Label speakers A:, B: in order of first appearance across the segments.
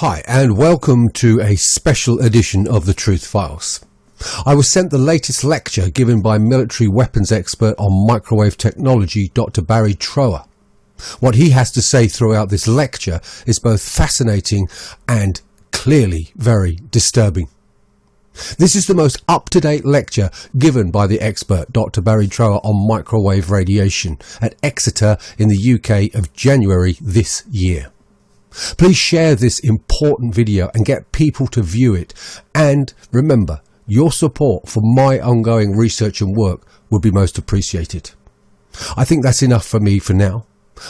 A: Hi, and welcome to a special edition of The Truth Files. I was sent the latest lecture given by military weapons expert on microwave technology, Dr. Barrie Trower. What he has to say throughout this lecture is both fascinating and clearly very disturbing. This is the most up-to-date lecture given by the expert Dr. Barrie Trower on microwave radiation at Exeter in the UK of January this year. Please share this important video and get people to view it. And remember, your support for my ongoing research and work would be most appreciated. I think that's enough for me for now.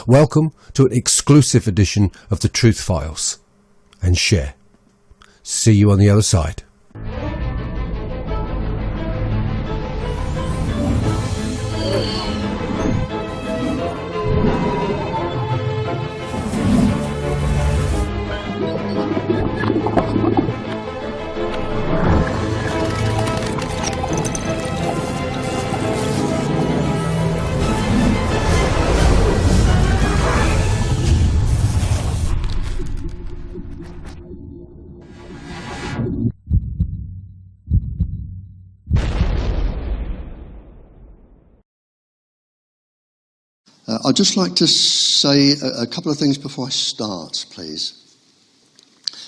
A: Welcome to an exclusive edition of The Truth Files. And share. See you on the other side.
B: I'd just like to say a couple of things before I start, please.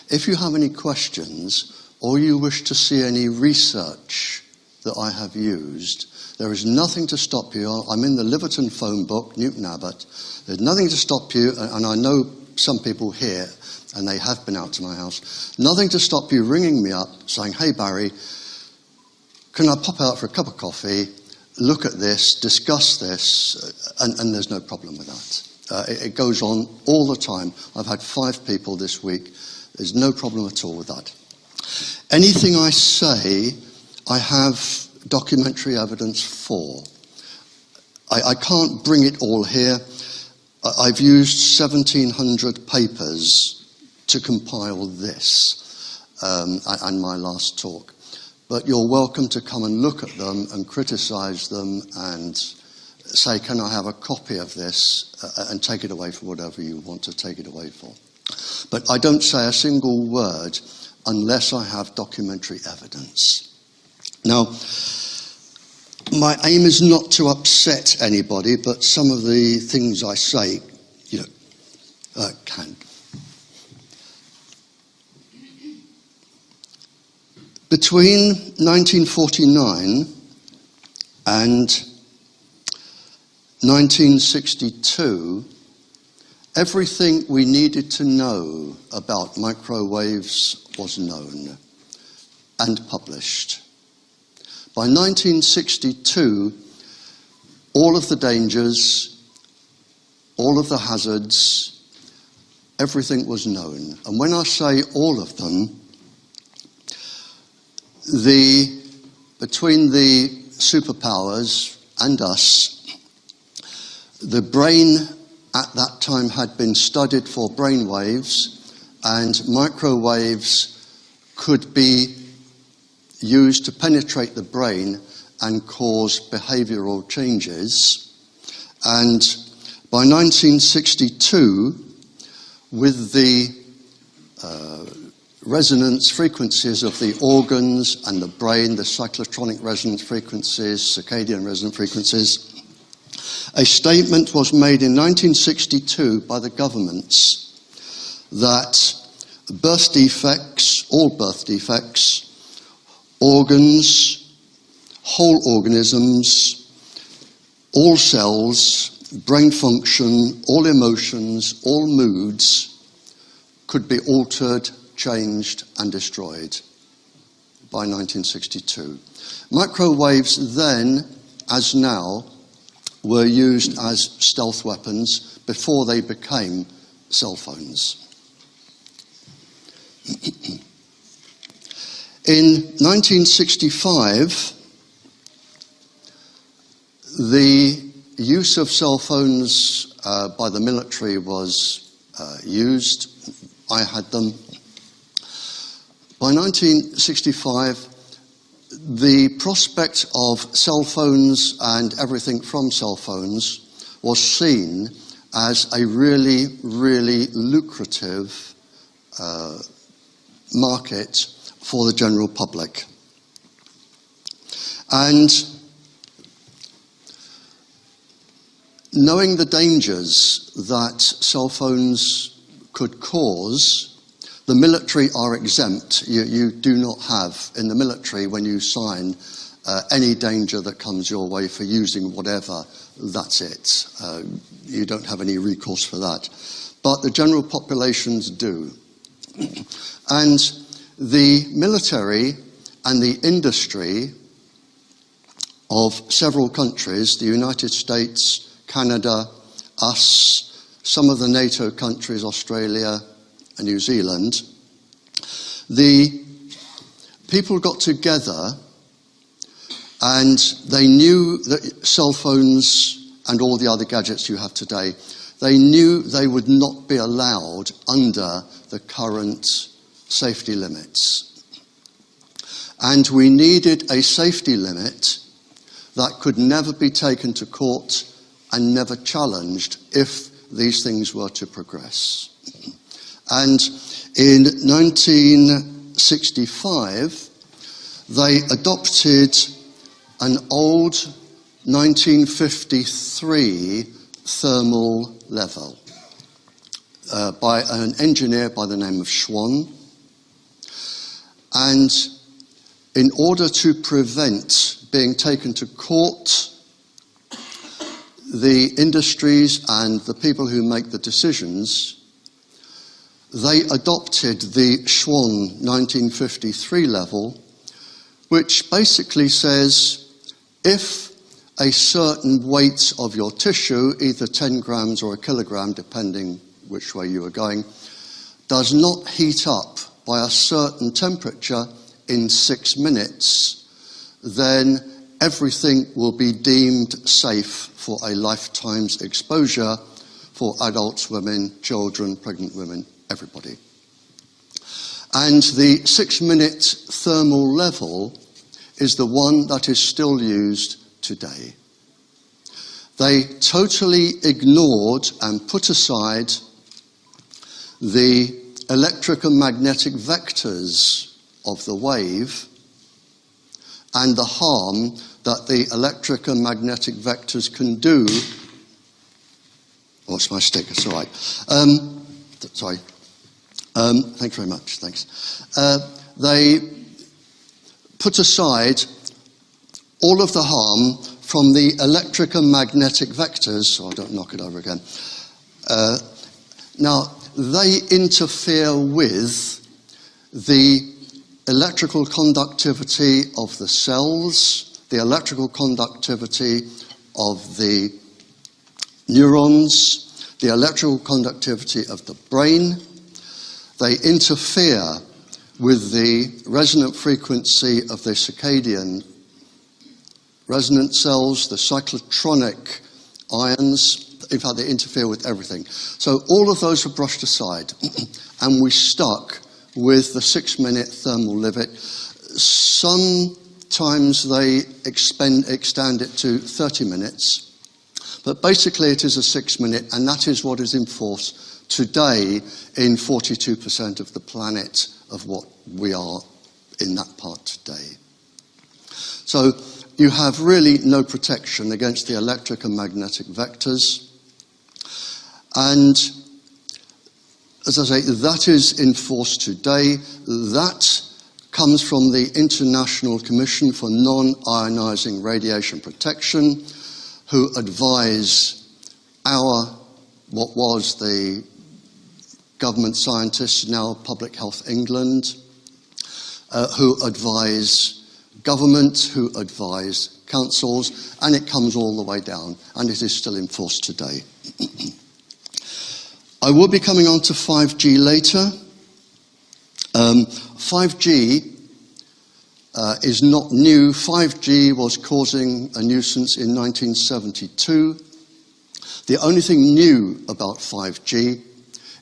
B: If you have any questions or you wish to see any research that I have used, there is nothing to stop you. I'm in the Liverton phone book, Newton Abbot. There's nothing to stop you, and I know some people here, and they have been out to my house. Nothing to stop you ringing me up saying, "Hey Barry, can I pop out for a cup of coffee? Look at this, discuss this," and there's no problem with that. It goes on all the time. I've had 5 people this week. There's no problem at all with that. Anything I say, I have documentary evidence for. I can't bring it all here. I've used 1,700 papers to compile this and my last talk. But you're welcome to come and look at them and criticise them and say, "Can I have a copy of this?" And take it away for whatever you want to take it away for. But I don't say a single word unless I have documentary evidence. Now, my aim is not to upset anybody, but some of the things I say, can. Between 1949 and 1962, everything we needed to know about microwaves was known and published. By 1962, all of the dangers, all of the hazards, everything was known. And when I say all of them, between the superpowers and us, the brain at that time had been studied for brain waves, and microwaves could be used to penetrate the brain and cause behavioral changes. And by 1962, with the resonance frequencies of the organs and the brain, the cyclotronic resonance frequencies, circadian resonance frequencies, a statement was made in 1962 by the governments that birth defects, all birth defects, organs, whole organisms, all cells, brain function, all emotions, all moods could be altered, changed and destroyed by 1962. Microwaves then, as now, were used as stealth weapons before they became cell phones. In 1965, the use of cell phones by the military was used. I had them. By 1965, the prospect of cell phones and everything from cell phones was seen as a really, really lucrative market for the general public. And knowing the dangers that cell phones could cause, the military are exempt. You do not have, in the military, when you sign, any danger that comes your way for using whatever, that's it. You don't have any recourse for that. But the general populations do. And the military and the industry of several countries, the United States, Canada, us, some of the NATO countries, Australia and New Zealand, the people got together and they knew that cell phones and all the other gadgets you have today, they knew they would not be allowed under the current safety limits. And we needed a safety limit that could never be taken to court and never challenged if these things were to progress. And in 1965, they adopted an old 1953 thermal level by an engineer by the name of Schwann. And in order to prevent being taken to court, the industries and the people who make the decisions, they adopted the Schwann 1953 level, which basically says if a certain weight of your tissue, either 10 grams or a kilogram, depending which way you are going, does not heat up by a certain temperature in 6 minutes, then everything will be deemed safe for a lifetime's exposure for adults, women, children, pregnant women, everybody. And the 6-minute thermal level is the one that is still used today. They totally ignored and put aside the electric and magnetic vectors of the wave and the harm that the electric and magnetic vectors can do. Oh, it's my stick, it's all right. Sorry. Thanks very much, thanks. They put aside all of the harm from the electric and magnetic vectors, so I don't knock it over again. Now, they interfere with the electrical conductivity of the cells, the electrical conductivity of the neurons, the electrical conductivity of the brain. They interfere with the resonant frequency of the circadian resonant cells, the cyclotronic ions. In fact, they interfere with everything. So all of those are brushed aside, and we stuck with the 6-minute thermal limit. Sometimes they extend it to 30 minutes, but basically it is a 6-minute, and that is what is in force today in 42% of the planet of what we are in that part today. So you have really no protection against the electric and magnetic vectors. And as I say, that is in force today. That comes from the International Commission for Non-Ionizing Radiation Protection, who advise what was the government scientists, now Public Health England, who advise government, who advise councils, and it comes all the way down, and it is still in force today. I will be coming on to 5G later. 5G is not new. 5G was causing a nuisance in 1972. The only thing new about 5G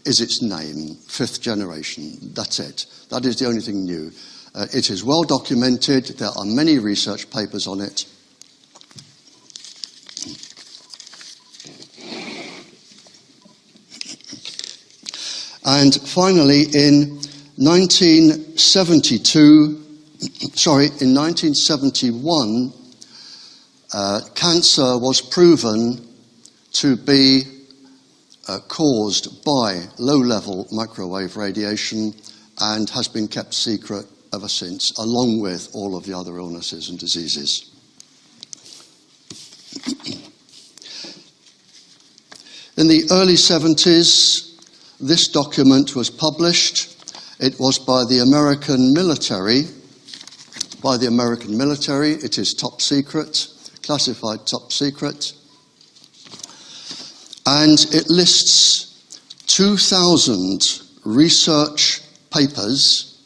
B: is its name, 5th generation. That's it. That is the only thing new. It is well documented. There are many research papers on it. And finally, in 1971, cancer was proven to be caused by low-level microwave radiation and has been kept secret ever since, along with all of the other illnesses and diseases. In the early 70s, this document was published. It was by the American military. It is top secret, classified top secret. And it lists 2,000 research papers,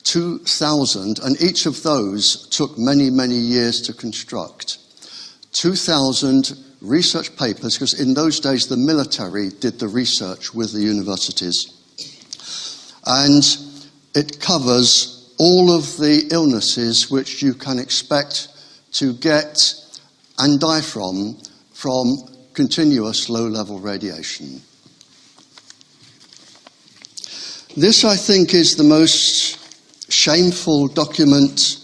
B: 2,000, and each of those took many, many years to construct. 2,000 research papers, because in those days the military did the research with the universities. And it covers all of the illnesses which you can expect to get and die from continuous low-level radiation. This, I think, is the most shameful document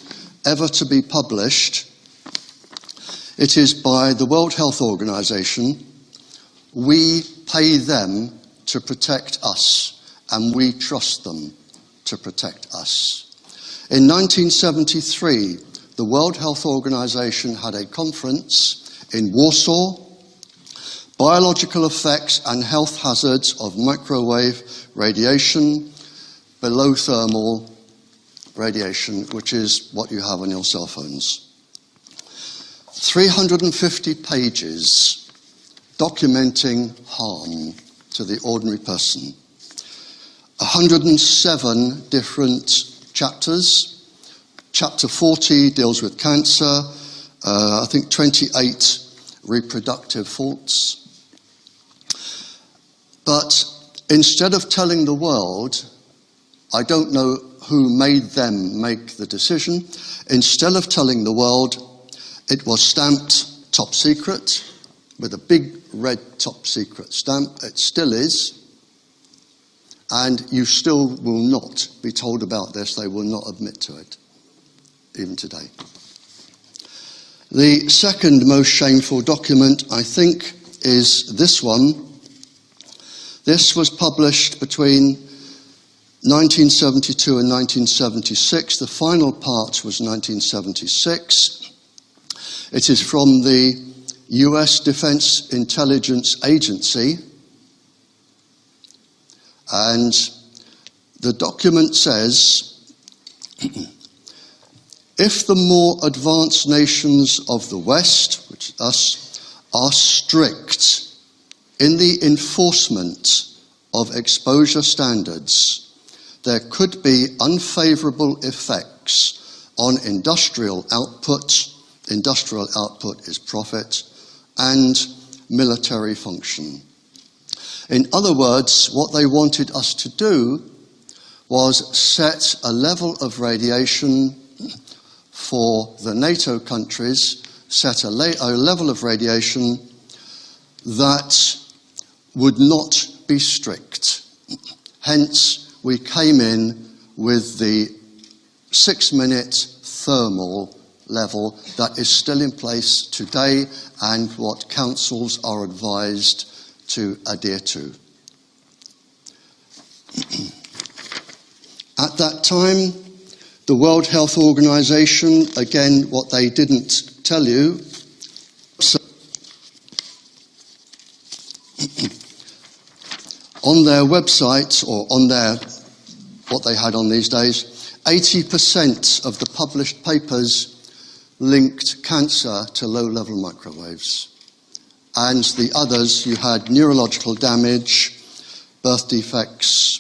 B: ever to be published. It is by the World Health Organization. We pay them to protect us, and we trust them to protect us. In 1973, the World Health Organization had a conference in Warsaw, Biological Effects and Health Hazards of Microwave Radiation, Below Thermal Radiation, which is what you have on your cell phones. 350 pages documenting harm to the ordinary person. 107 different chapters. Chapter 40 deals with cancer. I think 28 reproductive faults. But instead of telling the world, I don't know who made them make the decision, instead of telling the world, it was stamped top secret with a big red top secret stamp. It still is. And you still will not be told about this. They will not admit to it, even today. The second most shameful document, I think, is this one. This was published between 1972 and 1976. The final part was 1976. It is from the US Defense Intelligence Agency. And the document says, if the more advanced nations of the West, which is us, are strict in the enforcement of exposure standards, there could be unfavorable effects on industrial output. Industrial output is profit, and military function. In other words, what they wanted us to do was set a level of radiation for the NATO countries, set a level of radiation that would not be strict. Hence, we came in with the 6-minute thermal level that is still in place today and what councils are advised to adhere to. At that time, the World Health Organization, again, what they didn't tell you, on their website, or on their, what they had on these days, 80% of the published papers linked cancer to low-level microwaves. And the others, you had neurological damage, birth defects.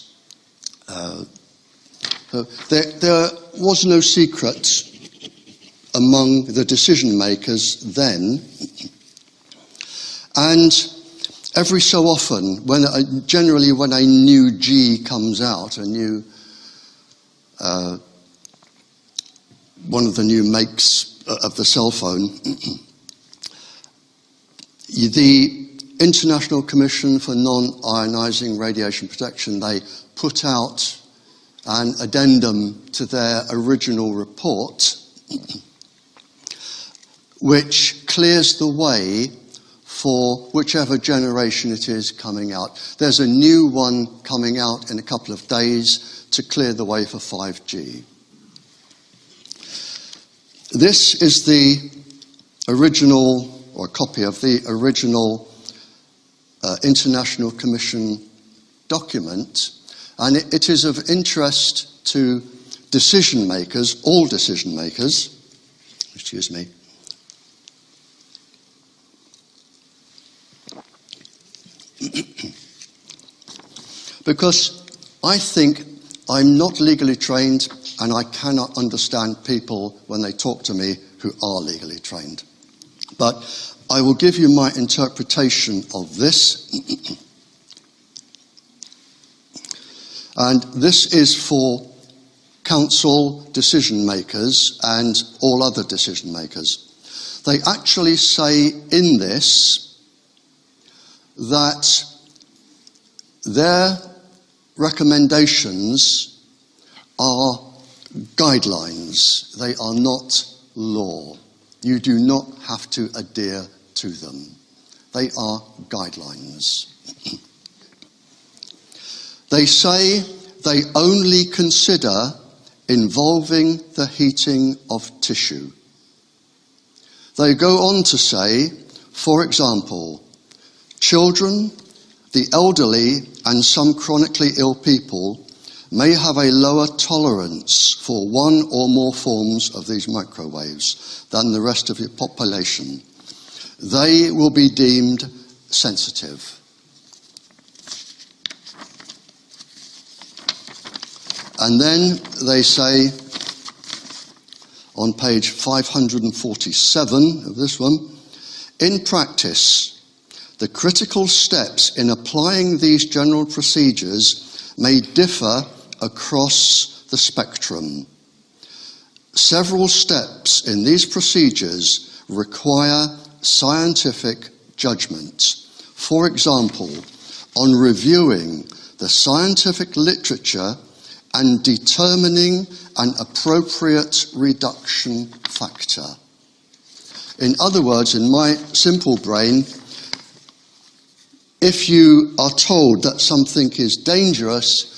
B: There was no secret among the decision makers then. And every so often, generally when a new G comes out, a new one of the new makes of the cell phone, the International Commission for Non-Ionizing Radiation Protection, they put out an addendum to their original report, which clears the way for whichever generation it is coming out. There's a new one coming out in a couple of days to clear the way for 5G. This is the original, or a copy of the original International Commission document, and it is of interest to decision makers, all decision makers, excuse me, because I think I'm not legally trained and I cannot understand people when they talk to me who are legally trained. But I will give you my interpretation of this. And this is for council decision makers and all other decision makers. They actually say in this that their recommendations are guidelines. They are not law. You do not have to adhere to them. They are guidelines. They say they only consider involving the heating of tissue. They go on to say, for example, children, the elderly, and some chronically ill people may have a lower tolerance for one or more forms of these microwaves than the rest of the population. They will be deemed sensitive. And then they say, on page 547 of this one, in practice, the critical steps in applying these general procedures may differ across the spectrum. Several steps in these procedures require scientific judgment. For example, on reviewing the scientific literature and determining an appropriate reduction factor. In other words, in my simple brain, if you are told that something is dangerous,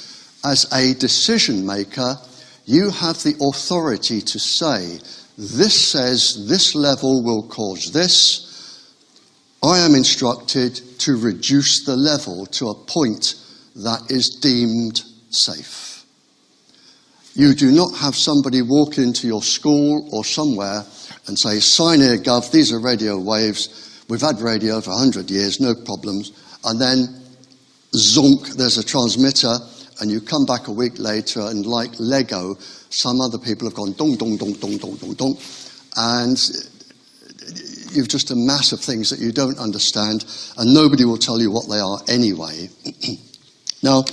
B: as a decision maker, you have the authority to say, this says this level will cause this. I am instructed to reduce the level to a point that is deemed safe. You do not have somebody walk into your school or somewhere and say, sign here, Gov, these are radio waves. We've had radio for 100 years, no problems. And then, zonk, there's a transmitter, and you come back a week later, and like Lego, some other people have gone dong, dong, dong, dong, dong, dong, dong, and you've just a mass of things that you don't understand, and nobody will tell you what they are anyway. Now,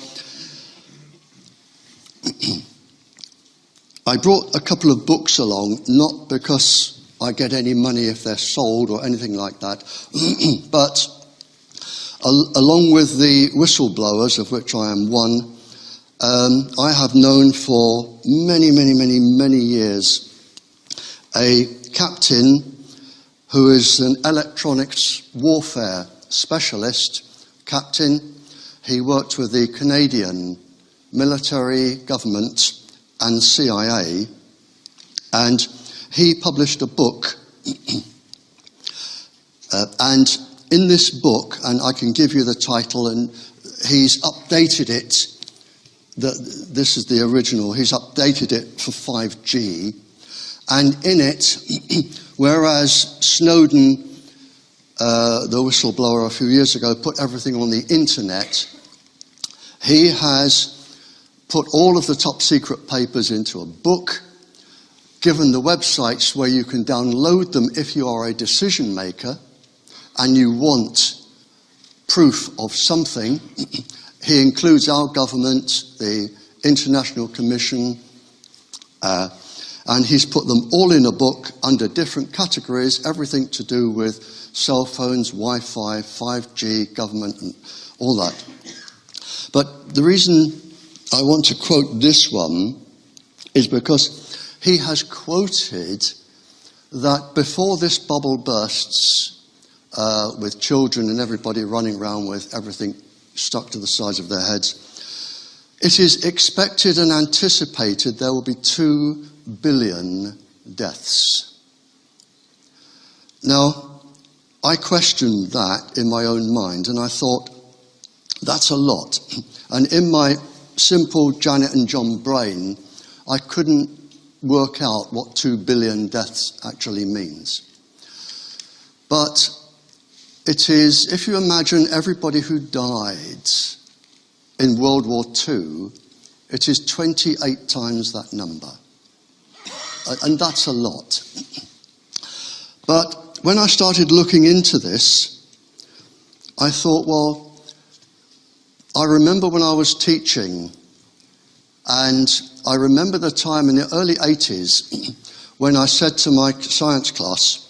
B: I brought a couple of books along, not because I get any money if they're sold or anything like that, but along with the whistleblowers, of which I am one, I have known for many, many, many, many years a captain who is an electronics warfare specialist. Captain, he worked with the Canadian military government and CIA, and he published a book. And in this book, and I can give you the title, and he's updated it. This is the original. He's updated it for 5G. And in it, whereas Snowden, the whistleblower a few years ago, put everything on the internet, he has put all of the top secret papers into a book, given the websites where you can download them if you are a decision maker and you want proof of something. He includes our government, the International Commission, and he's put them all in a book under different categories, everything to do with cell phones, Wi-Fi, 5G, government, and all that. But the reason I want to quote this one is because he has quoted that before this bubble bursts, with children and everybody running around with everything stuck to the sides of their heads, it is expected and anticipated there will be 2 billion deaths. Now, I questioned that in my own mind, and I thought, that's a lot. And in my simple Janet and John brain, I couldn't work out what 2 billion deaths actually means. But it is, if you imagine everybody who died in World War II, it is 28 times that number. And that's a lot. But when I started looking into this, I thought, well, I remember when I was teaching, and I remember the time in the early 80s when I said to my science class,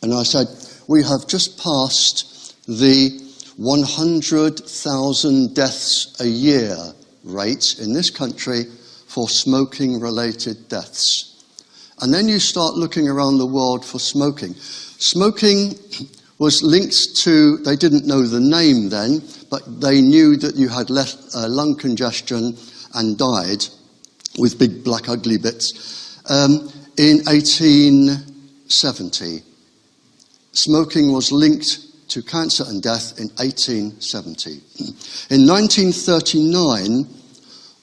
B: and I said, we have just passed the 100,000 deaths a year rate in this country for smoking-related deaths. And then you start looking around the world for smoking. Smoking was linked to, they didn't know the name then, but they knew that you had lung congestion and died with big black ugly bits. In 1870, smoking was linked to cancer and death in 1870. In 1939,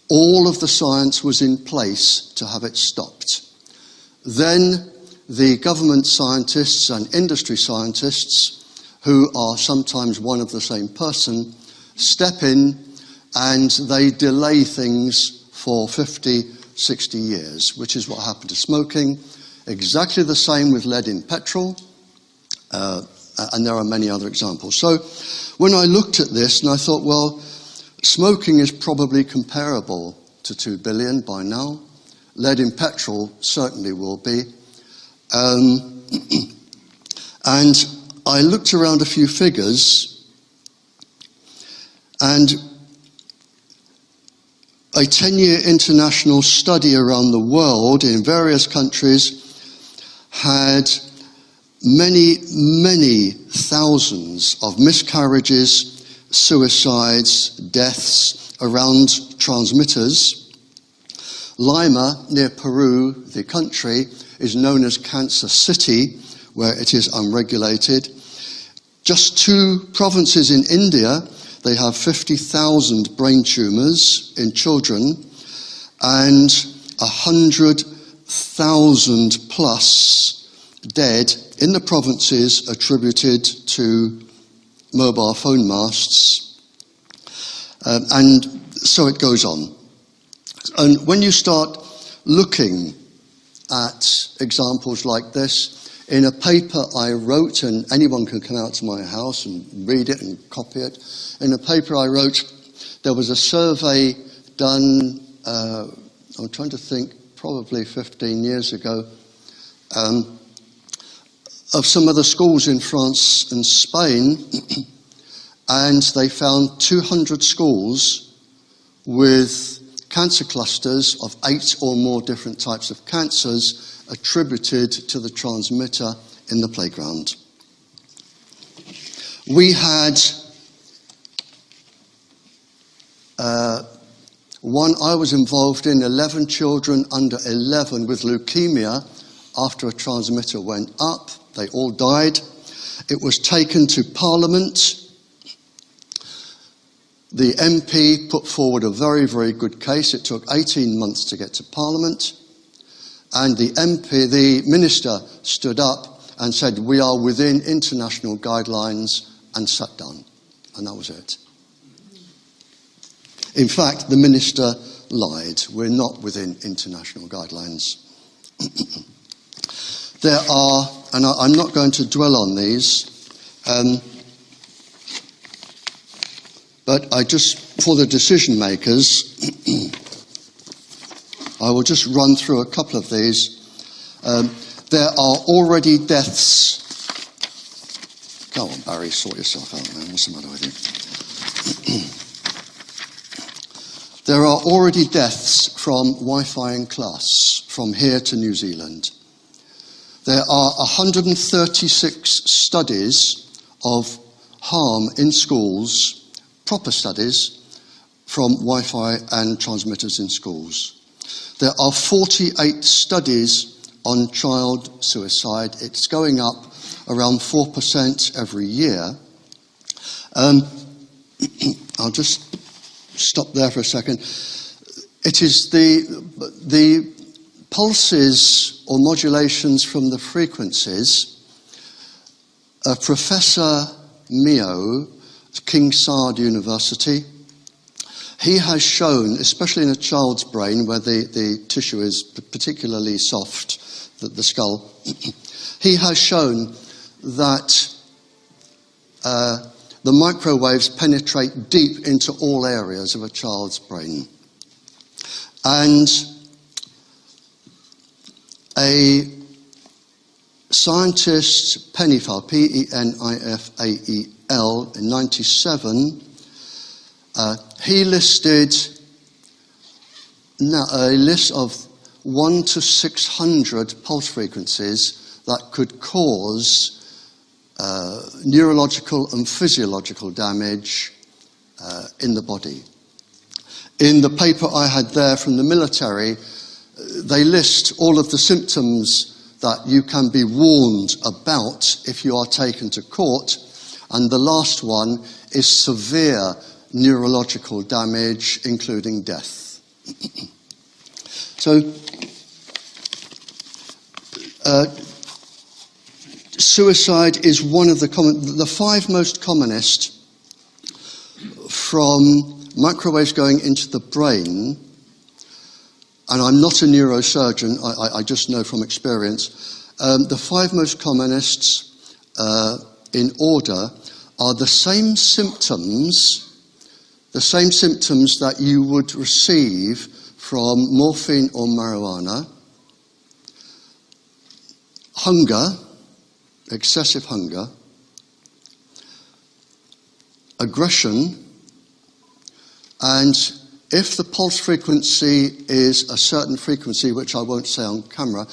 B: all of the science was in place to have it stopped. Then the government scientists and industry scientists, who are sometimes one of the same person, step in and they delay things for 50, 60 years, which is what happened to smoking. Exactly the same with lead in petrol. And there are many other examples. So when I looked at this, and I thought, well, smoking is probably comparable to 2 billion by now. Lead in petrol certainly will be. And I looked around a few figures, and a 10-year international study around the world in various countries had many thousands of miscarriages, suicides, deaths around transmitters. Lima, near Peru, the country, is known as Cancer City, where it is unregulated. Just 2 provinces in India, they have 50,000 brain tumours in children, and 100,000 plus dead in the provinces attributed to mobile phone masts. And so it goes on. And when you start looking at examples like this, in a paper I wrote, and anyone can come out to my house and read it and copy it, in a paper I wrote, there was a survey done, I'm trying to think, probably 15 years ago, of some of the schools in France and Spain, and they found 200 schools with cancer clusters of 8 or more different types of cancers attributed to the transmitter in the playground. We had one I was involved in, 11 children under 11 with leukemia after a transmitter went up. They all died. It was taken to Parliament. The MP put forward a very, very good case. It took 18 months to get to Parliament. And the minister stood up and said, we are within international guidelines, and sat down. And that was it. In fact, the minister lied. We're not within international guidelines. There are, and I'm not going to dwell on these, but I just, for the decision makers, I will just run through a couple of these. There are already deaths Barrie, sort yourself out, man. What's the matter with you? There are already deaths from Wi-Fi in class, from here to New Zealand. There are 136 studies of harm in schools, proper studies, from Wi-Fi and transmitters in schools. There are 48 studies on child suicide. It's going up around 4% every year. I'll just stop there for a second. It is the pulses or modulations from the frequencies. Professor Mio, King Saud University, he has shown, especially in a child's brain where the tissue is particularly soft, the skull, he has shown that the microwaves penetrate deep into all areas of a child's brain. And a scientist, Penifael, P-E-N-I-F-A-E-L, in 1997, he listed a list of 1 to 600 pulse frequencies that could cause neurological and physiological damage in the body. In the paper I had there from the military, they list all of the symptoms that you can be warned about if you are taken to court, and the last one is severe neurological damage, including death. So, suicide is one of the 5 most commonest from microwaves going into the brain, and I'm not a neurosurgeon, I just know from experience, the 5 most commonest in order are the same symptoms that you would receive from morphine or marijuana: hunger, excessive hunger, aggression, and if the pulse frequency is a certain frequency, which I won't say on camera,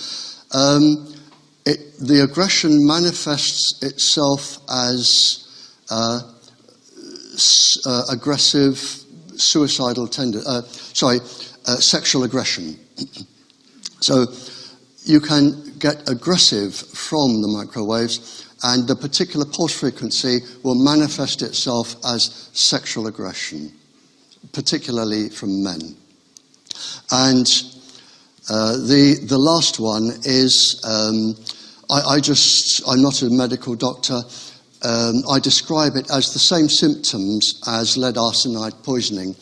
B: the aggression manifests itself as aggressive, suicidal sexual aggression. So you can get aggressive from the microwaves, and the particular pulse frequency will manifest itself as sexual aggression, particularly from men. And the last one is, I'm not a medical doctor, I describe it as the same symptoms as lead arsenide poisoning,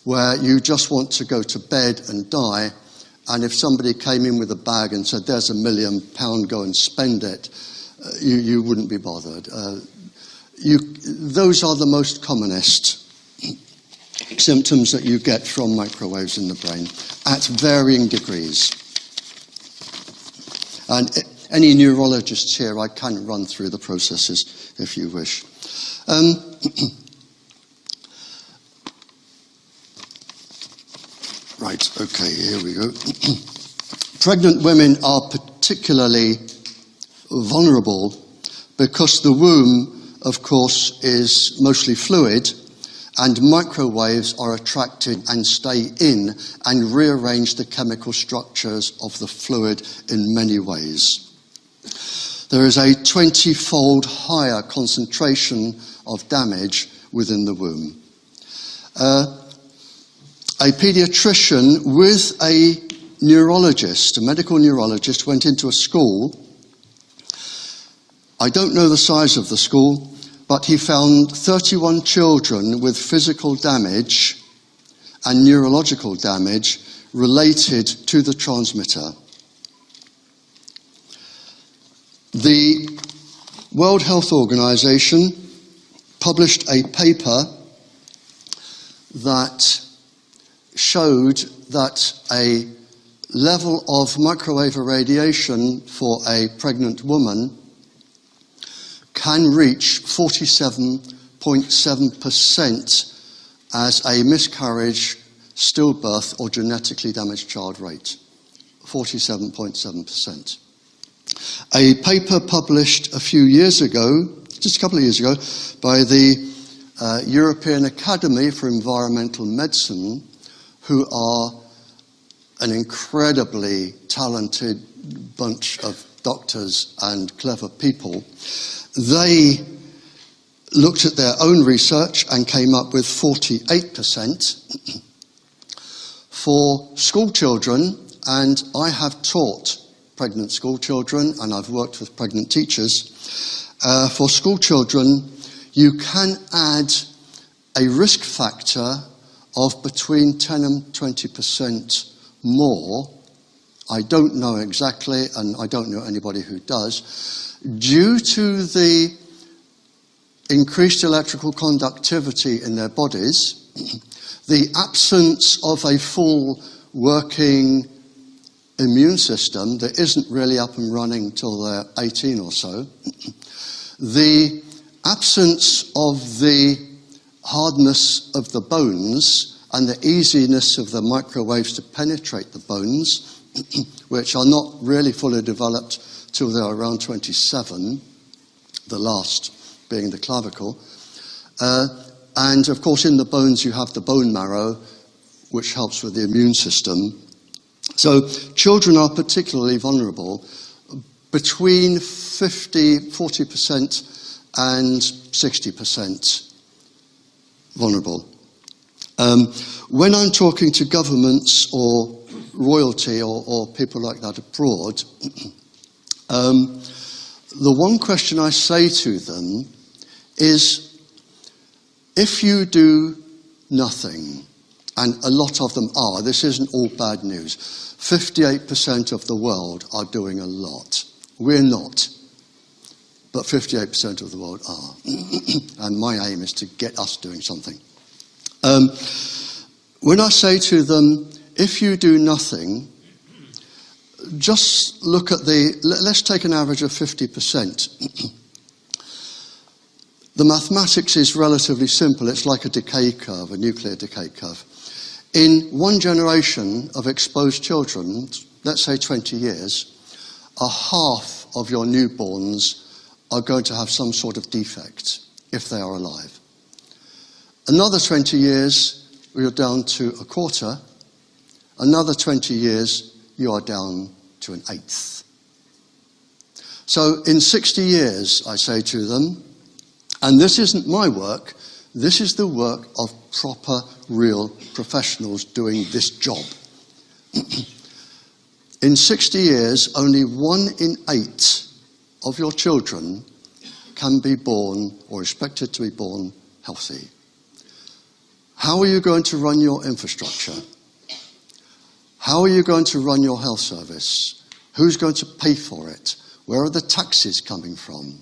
B: where you just want to go to bed and die, and if somebody came in with a bag and said, "There's £1 million, go and spend it," you wouldn't be bothered. Those are the most commonest symptoms that you get from microwaves in the brain at varying degrees. And any neurologists here, I can run through the processes if you wish. Right, okay, here we go. Pregnant women are particularly vulnerable because the womb, of course, is mostly fluid, and microwaves are attracted and stay in and rearrange the chemical structures of the fluid in many ways. There is a 20-fold higher concentration of damage within the womb. A paediatrician with a neurologist, a medical neurologist, went into a school. I don't know the size of the school, but he found 31 children with physical damage and neurological damage related to the transmitter. The World Health Organization published a paper that showed that a level of microwave irradiation for a pregnant woman can reach 47.7% as a miscarriage, stillbirth, or genetically damaged child rate. 47.7%. A paper published a few years ago, just a couple of years ago, by the European Academy for Environmental Medicine, who are an incredibly talented bunch of doctors and clever people. They looked at their own research and came up with 48%. For school children, and I have taught pregnant school children and I've worked with pregnant teachers, for school children you can add a risk factor of between 10 and 20% more. I don't know exactly, and I don't know anybody who does, due to the increased electrical conductivity in their bodies, the absence of a full working immune system that isn't really up and running till they're 18 or so, the absence of the hardness of the bones and the easiness of the microwaves to penetrate the bones, which are not really fully developed till they're around 27, the last being the clavicle. And of course in the bones you have the bone marrow, which helps with the immune system. So children are particularly vulnerable, between 40% and 60% vulnerable. When I'm talking to governments or royalty or people like that abroad, the one question I say to them is, if you do nothing, and a lot of them are, this isn't all bad news, 58% of the world are doing a lot. We're not, but 58% of the world are. And my aim is to get us doing something. When I say to them, if you do nothing, just look at let's take an average of 50%. The mathematics is relatively simple. It's like a decay curve, a nuclear decay curve. In one generation of exposed children, let's say 20 years, a half of your newborns are going to have some sort of defect if they are alive. Another 20 years, you're down to a quarter. Another 20 years, you are down to an eighth. So in 60 years, I say to them, and this isn't my work, this is the work of proper, real professionals doing this job. In 60 years, only 1 in 8 of your children can be born or expected to be born healthy. How are you going to run your infrastructure? How are you going to run your health service? Who's going to pay for it? Where are the taxes coming from?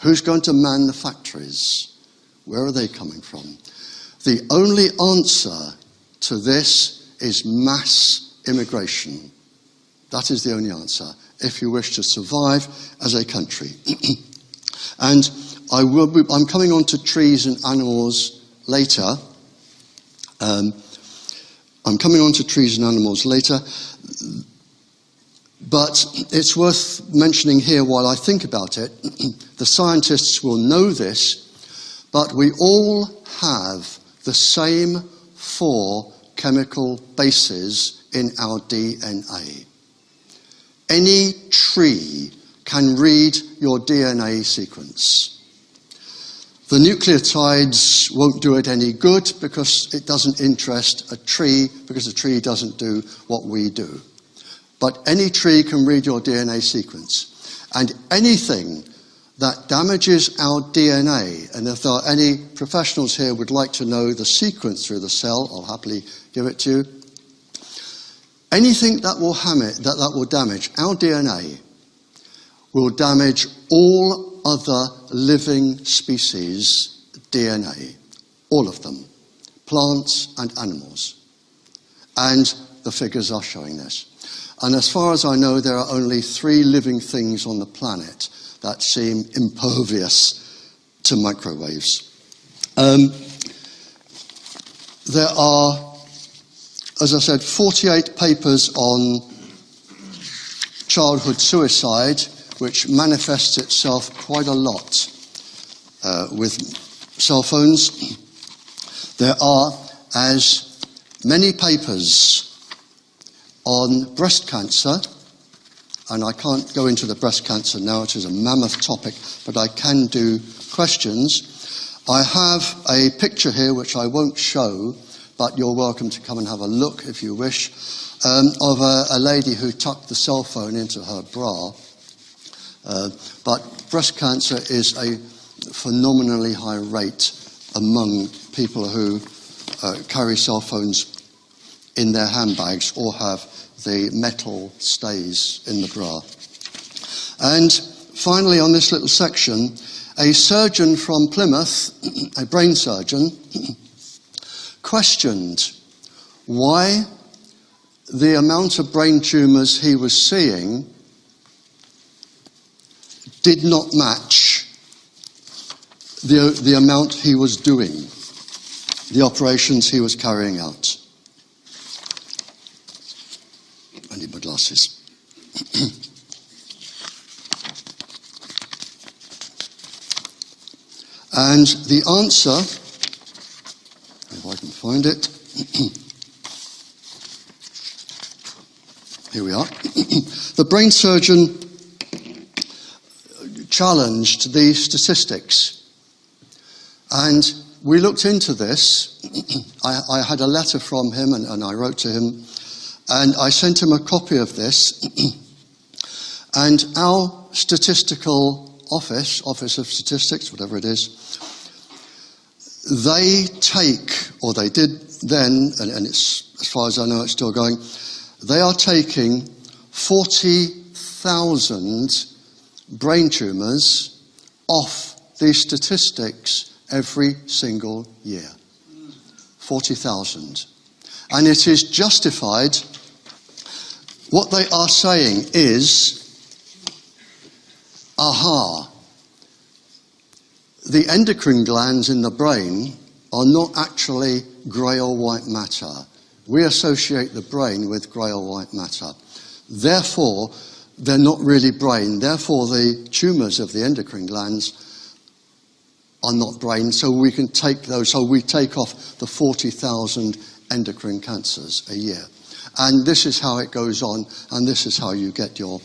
B: Who's going to man the factories? Where are they coming from? The only answer to this is mass immigration. That is the only answer, if you wish to survive as a country. And I'm coming on to trees and animals later. But it's worth mentioning here while I think about it. The scientists will know this, but we all have the same 4 chemical bases in our DNA. Any tree can read your DNA sequence. The nucleotides won't do it any good because it doesn't interest a tree, because a tree doesn't do what we do. But any tree can read your DNA sequence. And anything that damages our DNA, and if there are any professionals here who would like to know the sequence through the cell, I'll happily give it to you. Anything that will damage our DNA will damage all other living species' DNA, all of them, plants and animals. And the figures are showing this. And as far as I know, there are only 3 living things on the planet that seem impervious to microwaves. There are, as I said, 48 papers on childhood suicide, which manifests itself quite a lot with cell phones. There are as many papers on breast cancer, and I can't go into the breast cancer now, it is a mammoth topic, but I can do questions. I have a picture here which I won't show, but you're welcome to come and have a look if you wish, of a lady who tucked the cell phone into her bra. But breast cancer is a phenomenally high rate among people who carry cell phones in their handbags or have the metal stays in the bra. And finally, on this little section, a surgeon from Plymouth, a brain surgeon, questioned why the amount of brain tumours he was seeing did not match the amount he was doing, the operations he was carrying out. I need my glasses. And the answer, if I can find it, here we are. The brain surgeon challenged the statistics. And we looked into this. I had a letter from him and I wrote to him. And I sent him a copy of this. And our statistical office of statistics, whatever it is, they take, or they did then, and it's, as far as I know, it's still going, they are taking 40,000 brain tumours off these statistics every single year. 40,000. And it is justified. What they are saying is, aha, the endocrine glands in the brain are not actually grey or white matter. We associate the brain with grey or white matter. Therefore, they're not really brain. Therefore, the tumours of the endocrine glands are not brain, so we can take those. So we take off the 40,000 endocrine cancers a year. And this is how it goes on, and this is how you get your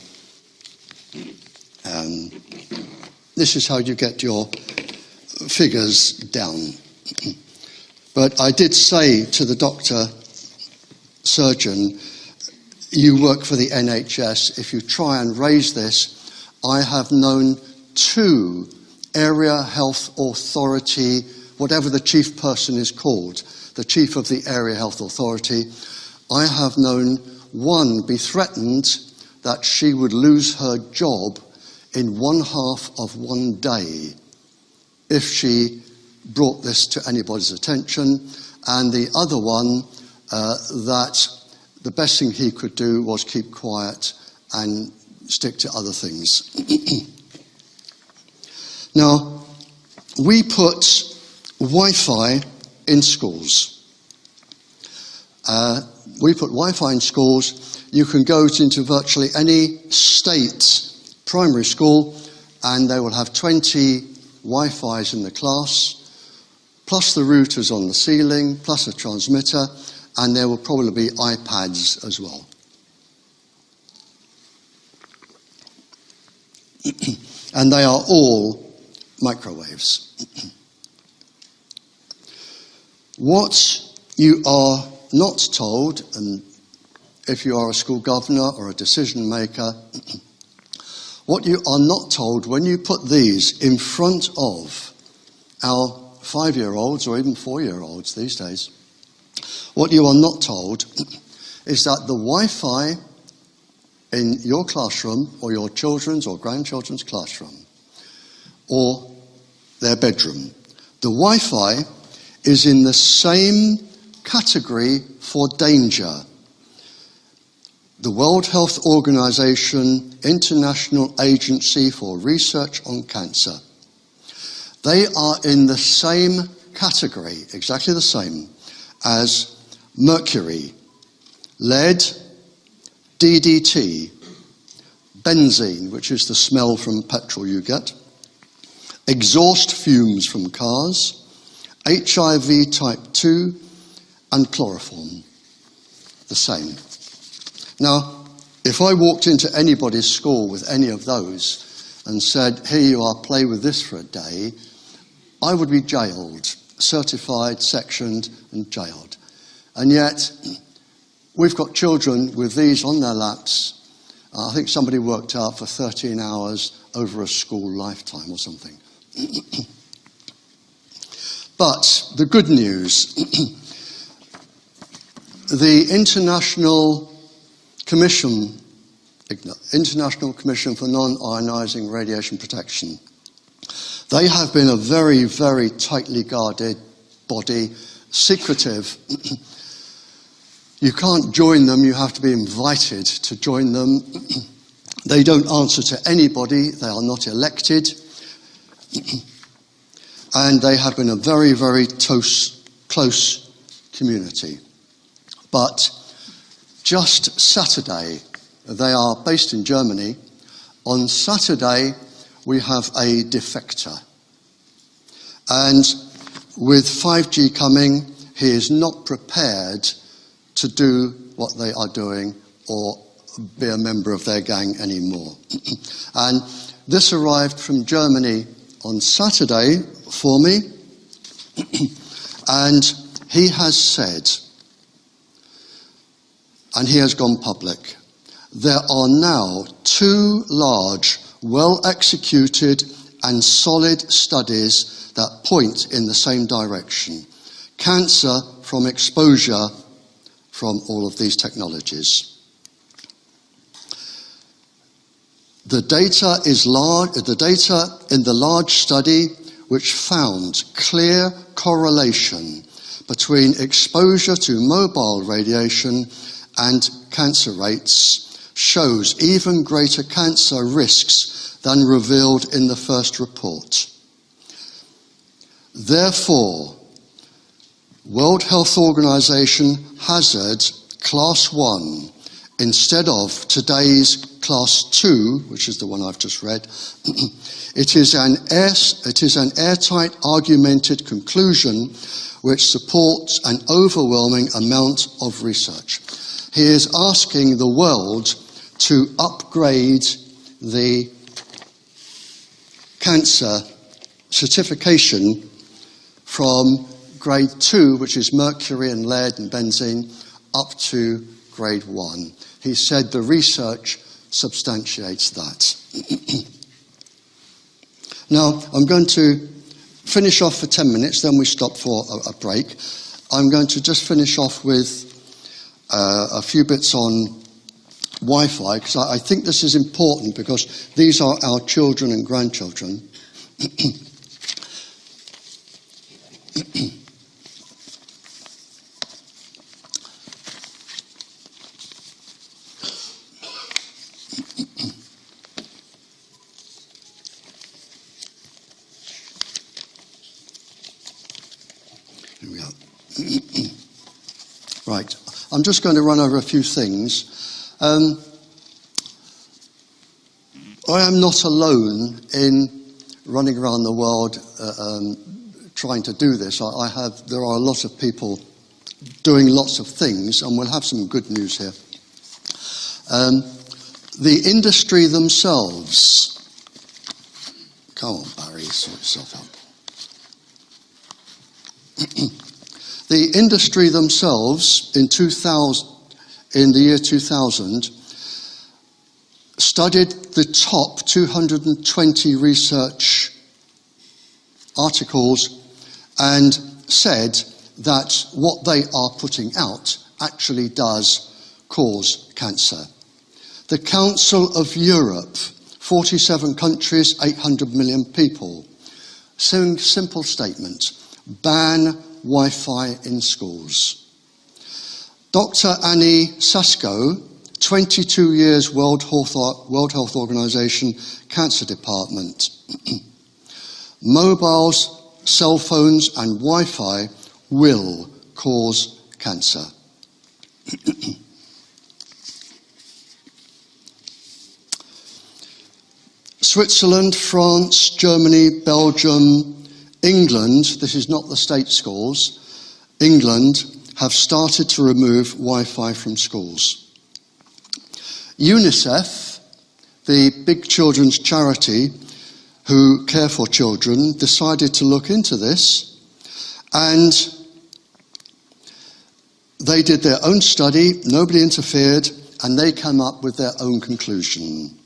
B: figures down. But I did say to the doctor, surgeon, you work for the NHS, if you try and raise this, I have known 2 area health authority, whatever the chief person is called, the chief of the area health authority, I have known 1 be threatened that she would lose her job in 1/2 of 1 day if she brought this to anybody's attention, and the other one that the best thing he could do was keep quiet and stick to other things. Now, we put Wi-Fi in schools. We put Wi-Fi in schools. You can go into virtually any state primary school and they will have 20 Wi-Fis in the class, plus the routers on the ceiling, plus a transmitter, and there will probably be iPads as well. And they are all microwaves. What you are not told, and if you are a school governor or a decision maker, what you are not told when you put these in front of our 5-year-olds or even 4-year-olds these days, what you are not told is that the Wi-Fi in your classroom or your children's or grandchildren's classroom or their bedroom, the Wi-Fi is in the same category for danger. The World Health Organization, International Agency for Research on Cancer. They are in the same category, exactly the same, as mercury, lead, DDT, benzene, which is the smell from petrol you get, exhaust fumes from cars, HIV type 2, and chloroform. The same. Now, if I walked into anybody's school with any of those and said, here you are, play with this for a day, I would be jailed, certified, sectioned, and jailed. And yet, we've got children with these on their laps. I think somebody worked out for 13 hours over a school lifetime or something. But the good news, the International Commission for Non-Ionizing Radiation Protection, they have been a very, very tightly guarded body, secretive. You can't join them, you have to be invited to join them. They don't answer to anybody, they are not elected. And they have been a very, very close community. But just Saturday, they are based in Germany. On Saturday, we have a defector. And with 5G coming, he is not prepared to do what they are doing or be a member of their gang anymore. And this arrived from Germany on Saturday for me, and he has said, and he has gone public, there are now 2 large, well-executed and solid studies that point in the same direction. Cancer from exposure from all of these technologies. The data in the large study which found clear correlation between exposure to mobile radiation and cancer rates shows even greater cancer risks than revealed in the first report. Therefore, World Health Organization hazard class 1 instead of today's class 2, which is the one I've just read. It is an airtight, argumented conclusion which supports an overwhelming amount of research. He is asking the world to upgrade the cancer certification from grade 2, which is mercury and lead and benzene, up to grade 1. He said the research substantiates that. Now, I'm going to finish off for 10 minutes, then we stop for a break. I'm going to just finish off with a few bits on Wi-Fi, because I think this is important, because these are our children and grandchildren. Here we go. Right. I'm just going to run over a few things. I am not alone in running around the world trying to do this. There are a lot of people doing lots of things, and we'll have some good news here. The industry themselves. Come on, Barry, sort yourself out. The industry themselves in the year 2000 studied the top 220 research articles and said that what they are putting out actually does cause cancer. The Council of Europe, 47 countries, 800 million people. Simple statement: ban Wi-Fi in schools. Dr. Annie Sasko, 22 years World Health Organization Cancer Department. Mobiles, cell phones and Wi-Fi will cause cancer. Switzerland, France, Germany, Belgium, England, this is not the state schools, England have started to remove Wi-Fi from schools. UNICEF, the big children's charity who care for children, decided to look into this, and they did their own study, nobody interfered, and they came up with their own conclusion.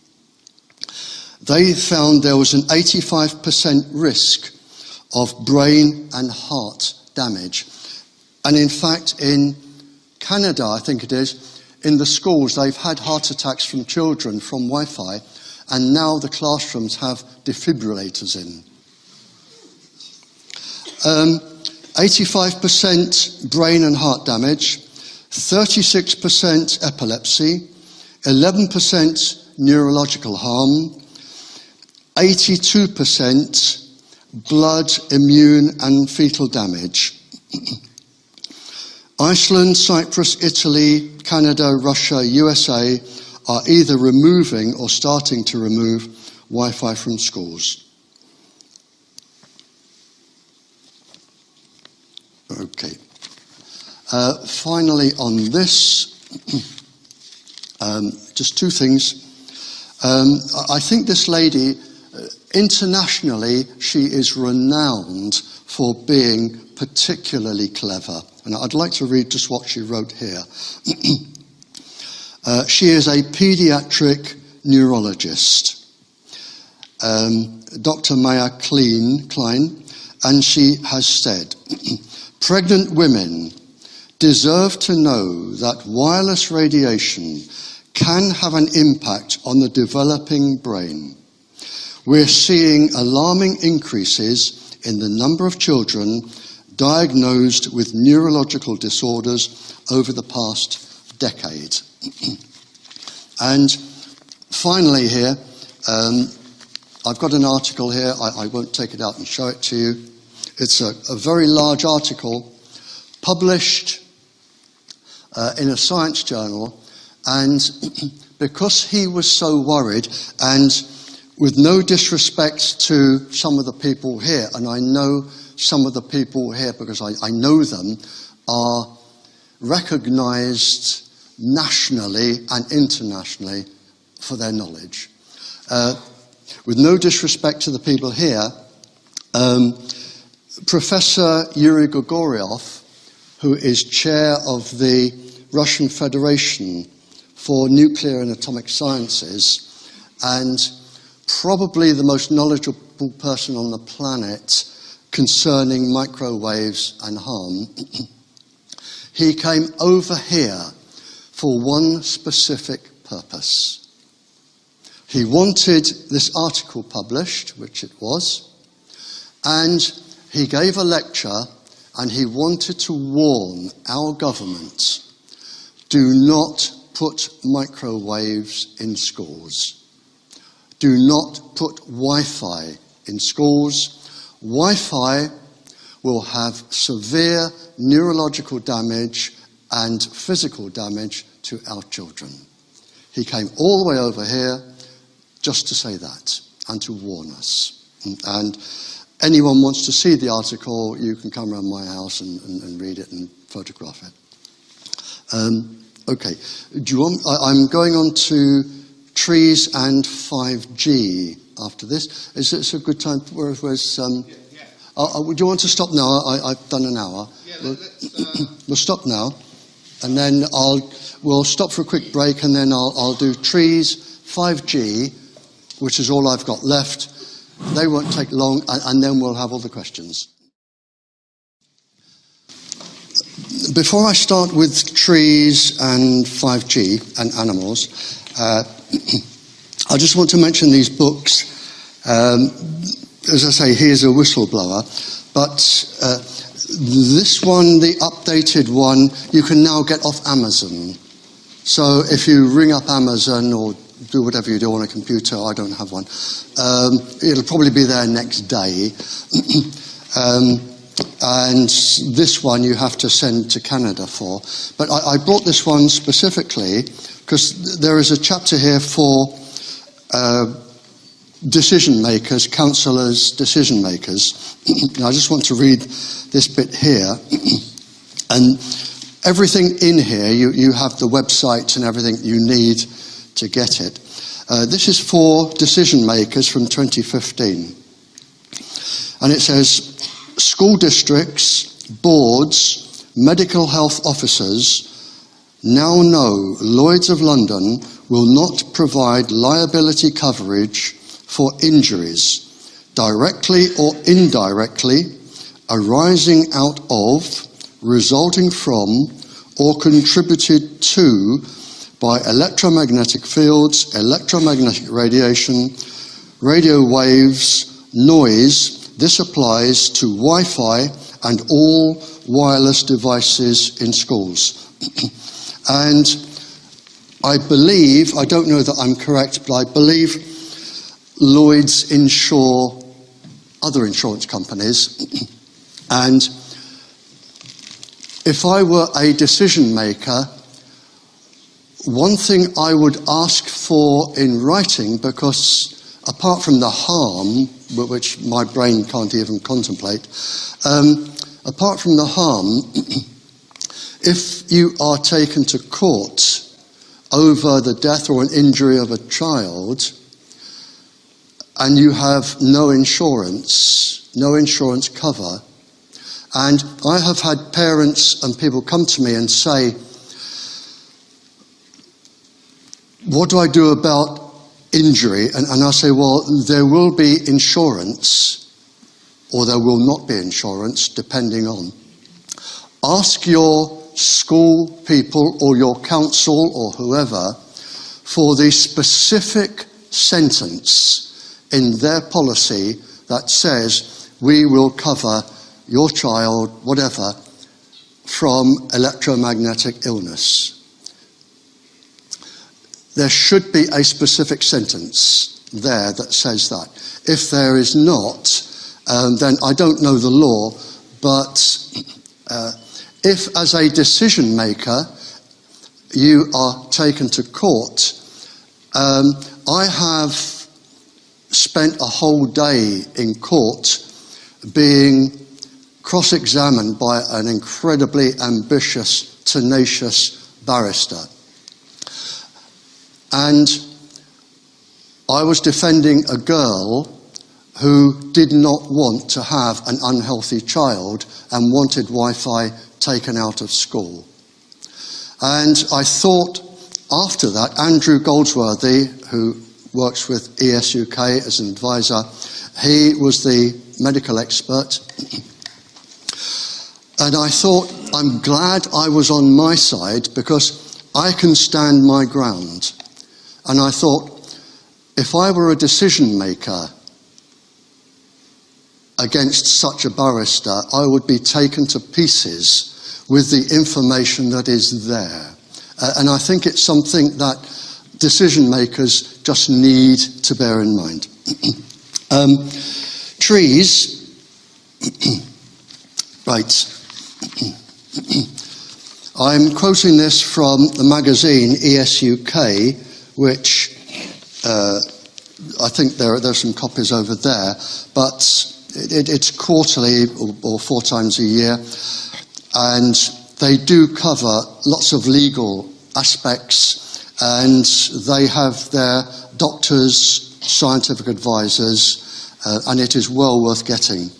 B: They found there was an 85% risk of brain and heart damage. And in fact, in Canada, I think it is, in the schools, they've had heart attacks from children from Wi-Fi, and now the classrooms have defibrillators in. 85% brain and heart damage, 36% epilepsy, 11% neurological harm, 82% blood, immune and fetal damage. Iceland, Cyprus, Italy, Canada, Russia, USA are either removing or starting to remove Wi-Fi from schools. Okay. Finally on this, just two things. I think this lady, internationally, she is renowned for being particularly clever. And I'd like to read just what she wrote here. She is a pediatric neurologist, Dr. Maya Klein, and she has said, pregnant women deserve to know that wireless radiation can have an impact on the developing brain. We're seeing alarming increases in the number of children diagnosed with neurological disorders over the past decade. And finally here, I've got an article here, I won't take it out and show it to you. It's a very large article published in a science journal, and because he was so worried, and with no disrespect to some of the people here, and I know some of the people here because I know them, are recognized nationally and internationally for their knowledge. With no disrespect to the people here, Professor Yuri Gregoriev, who is chair of the Russian Federation for Nuclear and Atomic Sciences, and probably the most knowledgeable person on the planet concerning microwaves and harm, he came over here for one specific purpose. He wanted this article published, which it was, and he gave a lecture, and he wanted to warn our government, do not put microwaves in schools. Do not put Wi-Fi in schools. Wi-Fi will have severe neurological damage and physical damage to our children. He came all the way over here just to say that and to warn us. And anyone wants to see the article, you can come around my house and read it and photograph it. Okay, do you want, I'm going on to trees and 5G after this. Is this a good time? Would you want to stop now? I've done an hour. Yeah, we'll stop now, and then we'll stop for a quick break, and then I'll do trees, 5G, which is all I've got left. They won't take long, and then we'll have all the questions. Before I start with trees and 5G and animals, I just want to mention these books. As I say, he is a whistleblower, but this one, the updated one, you can now get off Amazon. So if you ring up Amazon or do whatever you do on a computer. I don't have one. It'll probably be there next day. And this one you have to send to Canada for. But I brought this one specifically because there is a chapter here for decision makers, counsellors, decision makers. I just want to read this bit here. And everything in here, you have the website and everything you need to get it. This is for decision makers from 2015. And it says, school districts, boards, medical health officers now know Lloyd's of London will not provide liability coverage for injuries, directly or indirectly, arising out of, resulting from, or contributed to by electromagnetic fields, electromagnetic radiation, radio waves, noise. This applies to Wi-Fi and all wireless devices in schools. And I believe, I don't know that I'm correct, but I believe Lloyd's insure other insurance companies. And if I were a decision maker, one thing I would ask for in writing, because apart from the harm, which my brain can't even contemplate, apart from the harm, if you are taken to court over the death or an injury of a child, and you have no insurance cover, and I have had parents and people come to me and say, what do I do about injury? And I say, well, there will be insurance, or there will not be insurance, depending on. Ask your school people or your council or whoever for the specific sentence in their policy that says we will cover your child, whatever, from electromagnetic illness. There should be a specific sentence there that says that. If there is not, then I don't know the law, but if as a decision maker you are taken to court, I have spent a whole day in court being cross-examined by an incredibly ambitious, tenacious barrister. And I was defending a girl who did not want to have an unhealthy child and wanted Wi-Fi taken out of school. And I thought after that, Andrew Goldsworthy, who works with ESUK as an advisor, he was the medical expert. And I thought, I'm glad I was on my side because I can stand my ground. And I thought, if I were a decision maker against such a barrister, I would be taken to pieces with the information that is there. And I think it's something that decision makers just need to bear in mind. Trees, right. I'm quoting this from the magazine ESUK, which I think there are some copies over there, but it's quarterly or 4 times a year, and they do cover lots of legal aspects, and they have their doctors, scientific advisors, and it is well worth getting,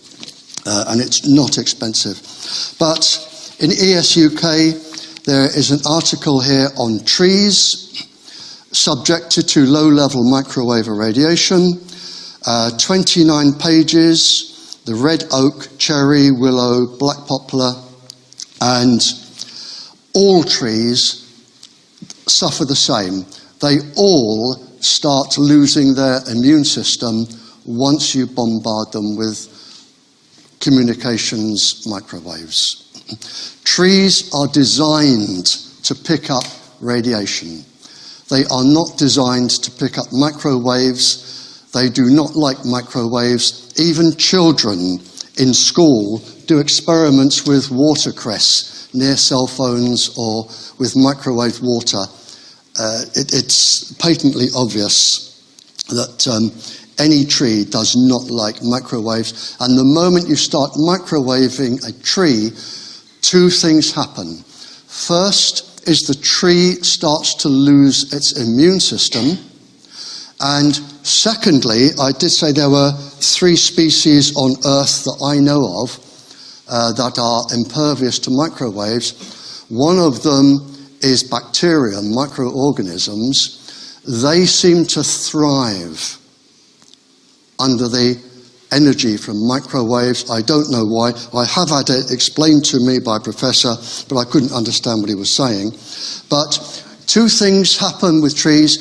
B: and it's not expensive. But in ESUK, there is an article here on trees subjected to low-level microwave irradiation, 29 pages, the red oak, cherry, willow, black poplar, and all trees suffer the same. They all start losing their immune system once you bombard them with communications microwaves. Trees are designed to pick up radiation. They are not designed to pick up microwaves. They do not like microwaves. Even children in school do experiments with watercress near cell phones or with microwave water. It's patently obvious that any tree does not like microwaves. And the moment you start microwaving a tree, two things happen. First is the tree starts to lose its immune system. And secondly, I did say there were 3 species on Earth that I know of that are impervious to microwaves. One of them is bacteria, microorganisms. They seem to thrive under the energy from microwaves. I don't know why. I have had it explained to me by a professor, but I couldn't understand what he was saying. But 2 things happen with trees.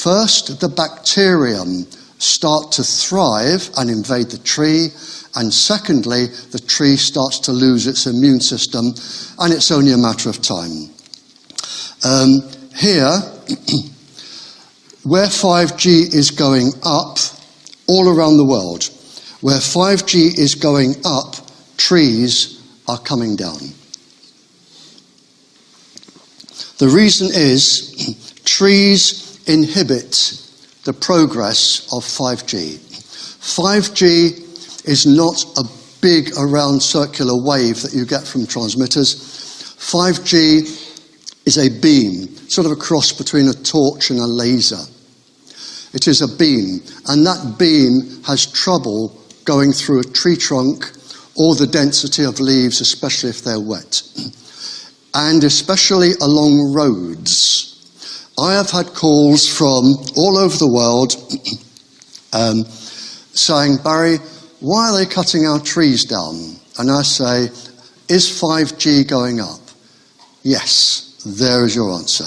B: First, the bacterium start to thrive and invade the tree. And secondly, the tree starts to lose its immune system, and it's only a matter of time. Here, where 5G is going up, all around the world, where 5G is going up, trees are coming down. The reason is trees inhibit the progress of 5G. 5G is not a big around circular wave that you get from transmitters. 5G is a beam, sort of a cross between a torch and a laser. It is a beam, and that beam has trouble going through a tree trunk or the density of leaves, especially if they're wet, and especially along roads. I have had calls from all over the world saying, Barry, why are they cutting our trees down? And I say, is 5G going up? Yes, there is your answer.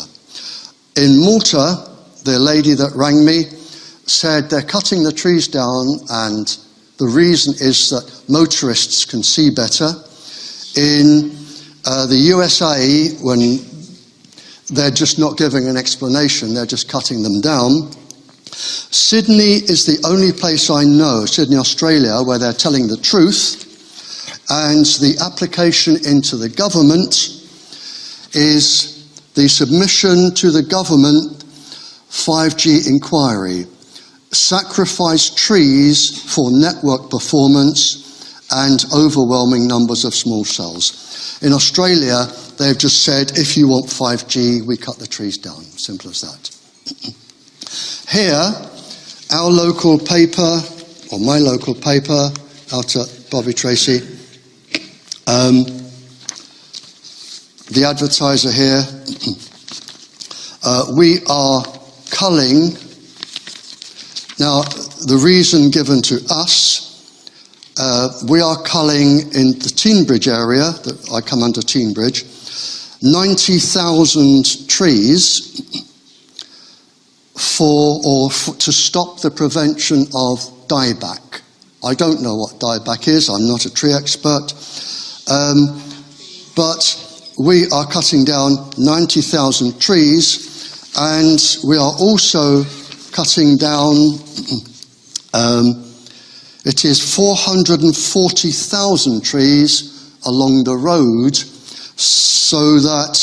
B: In Malta, the lady that rang me said they're cutting the trees down and the reason is that motorists can see better. In the USA, when they're just not giving an explanation, they're just cutting them down. Sydney is the only place I know, Sydney, Australia, where they're telling the truth, and the application into the government is the submission to the government 5G inquiry. Sacrifice trees for network performance and overwhelming numbers of small cells. In Australia, they've just said, if you want 5G, we cut the trees down. Simple as that. Here, our local paper, or my local paper, out at Bobby Tracy, the advertiser here, we are culling. Now, the reason given to us, we are culling in the Teenbridge area, that I come under Teenbridge, 90,000 trees to stop the prevention of dieback. I don't know what dieback is, I'm not a tree expert, but we are cutting down 90,000 trees, and we are also cutting down, it is 440,000 trees along the road so that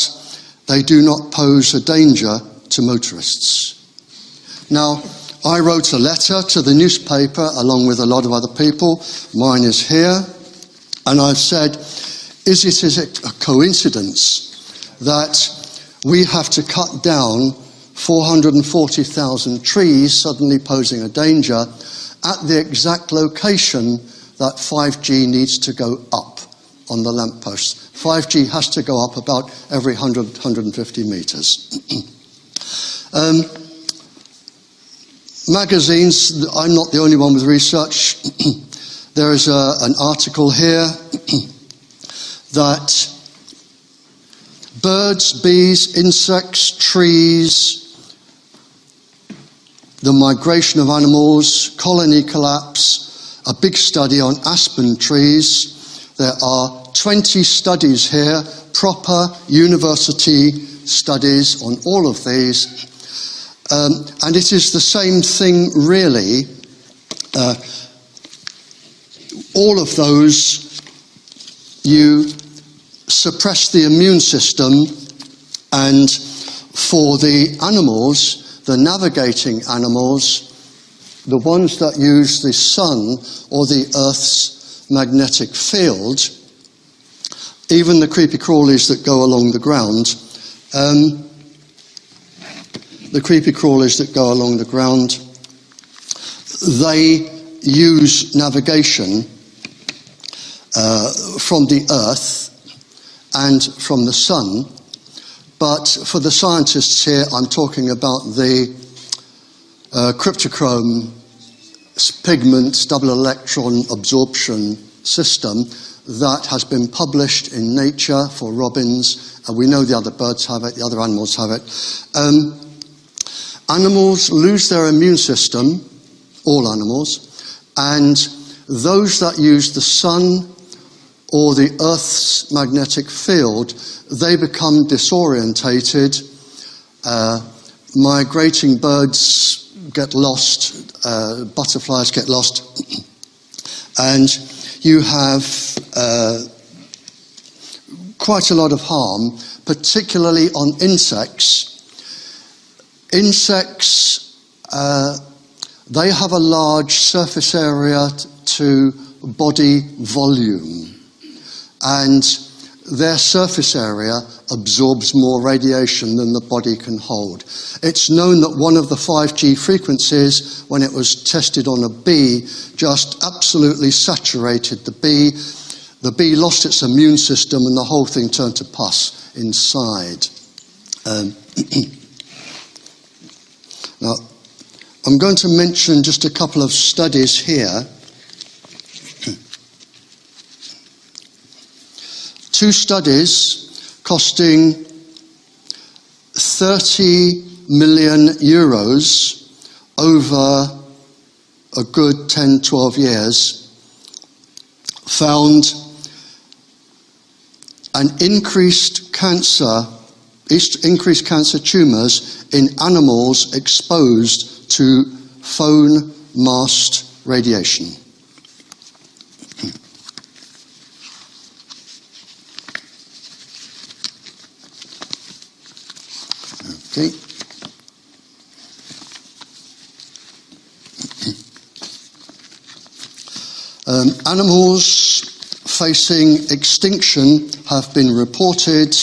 B: they do not pose a danger to motorists. Now, I wrote a letter to the newspaper along with a lot of other people. Mine is here. And I've said, is it a coincidence that we have to cut down 440,000 trees suddenly posing a danger at the exact location that 5G needs to go up on the lampposts? 5G has to go up about every 100, 150 meters. Magazines, I'm not the only one with research. There is an article here that birds, bees, insects, trees, the migration of animals, colony collapse, a big study on aspen trees. There are 20 studies here, proper university studies on all of these. And it is the same thing, really. All of those, you suppress the immune system, and for the animals, the navigating animals, the ones that use the sun or the Earth's magnetic field, even the creepy crawlies that go along the ground, they use navigation from the Earth and from the sun. But for the scientists here, I'm talking about the cryptochrome pigment double electron absorption system that has been published in Nature for robins, and we know the other birds have it, the other animals have it. Animals lose their immune system, all animals, and those that use the sun or the Earth's magnetic field, they become disorientated. Migrating birds get lost, butterflies get lost, and you have quite a lot of harm, particularly on insects. Insects, they have a large surface area to body volume, and their surface area absorbs more radiation than the body can hold. It's known that one of the 5G frequencies, when it was tested on a bee, just absolutely saturated the bee. The bee lost its immune system and the whole thing turned to pus inside. Now, I'm going to mention just a couple of studies here. Two studies costing 30 million euros over a good 10, 12 years found an increased cancer tumours in animals exposed to phone mast radiation. Okay. Animals facing extinction have been reported.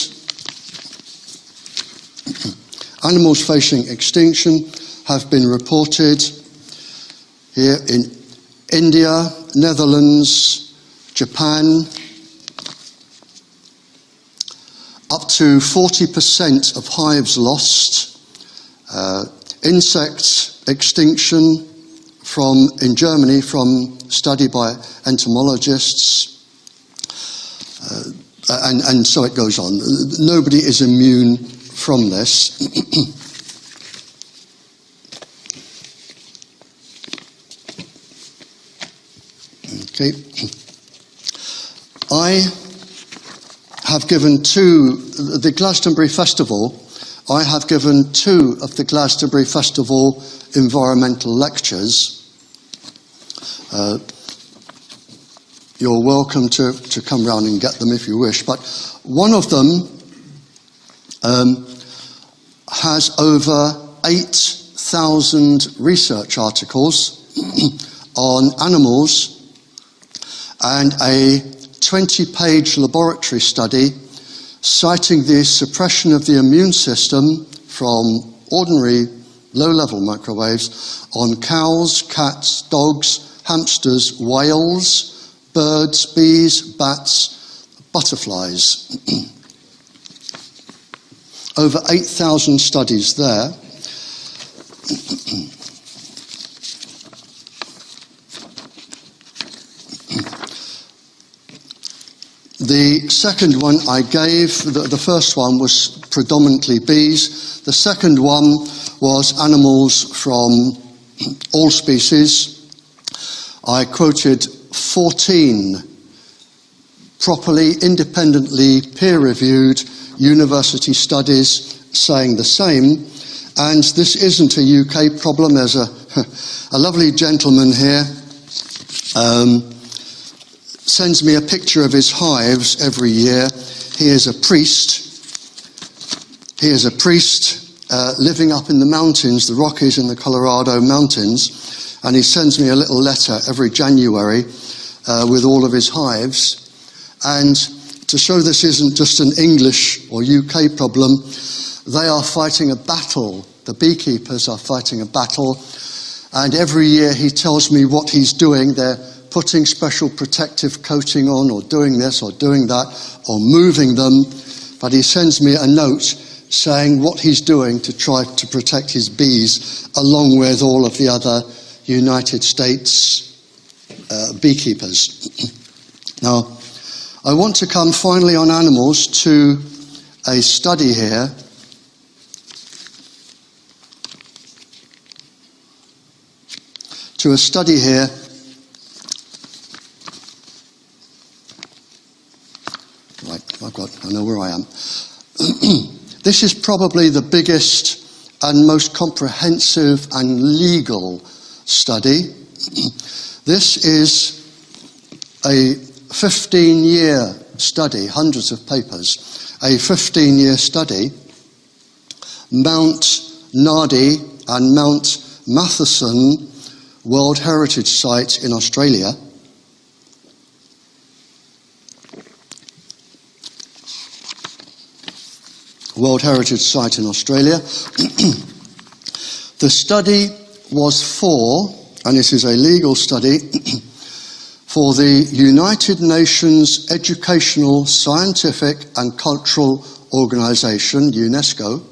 B: Animals facing extinction have been reported here in India, Netherlands, Japan. Up to 40% of hives lost. Insect extinction in Germany from study by entomologists. And so it goes on. Nobody is immune from this. Okay. I have given the Glastonbury Festival, I have given 2 of the Glastonbury Festival environmental lectures. You're welcome to come round and get them if you wish, but one of them has over 8,000 research articles on animals and a 20-page laboratory study citing the suppression of the immune system from ordinary low-level microwaves on cows, cats, dogs, hamsters, whales, birds, bees, bats, butterflies. Over 8,000 studies there. The second one I gave, the first one was predominantly bees. The second one was animals from all species. I quoted 14 properly, independently peer-reviewed university studies saying the same, And this isn't a UK problem. There's a lovely gentleman here, sends me a picture of his hives every year. He is a priest. He is a priest living up in the mountains, the Rockies in the Colorado mountains, and he sends me a little letter every January with all of his hives. And to show this isn't just an English or UK problem, they are fighting a battle. The beekeepers are fighting a battle, and every year he tells me what he's doing. They're putting special protective coating on, or doing this or doing that, or moving them. But he sends me a note saying what he's doing to try to protect his bees, along with all of the other United States beekeepers. Now, I want to come finally on animals to a study here. To a study here I know where I am. This is probably the biggest and most comprehensive and legal study. This is a 15-year study, hundreds of papers, a 15-year study. Mount Nardi and Mount Matheson World Heritage Site in Australia. World Heritage Site in Australia. The study was for, and this is a legal study, for the United Nations Educational, Scientific and Cultural Organization, UNESCO,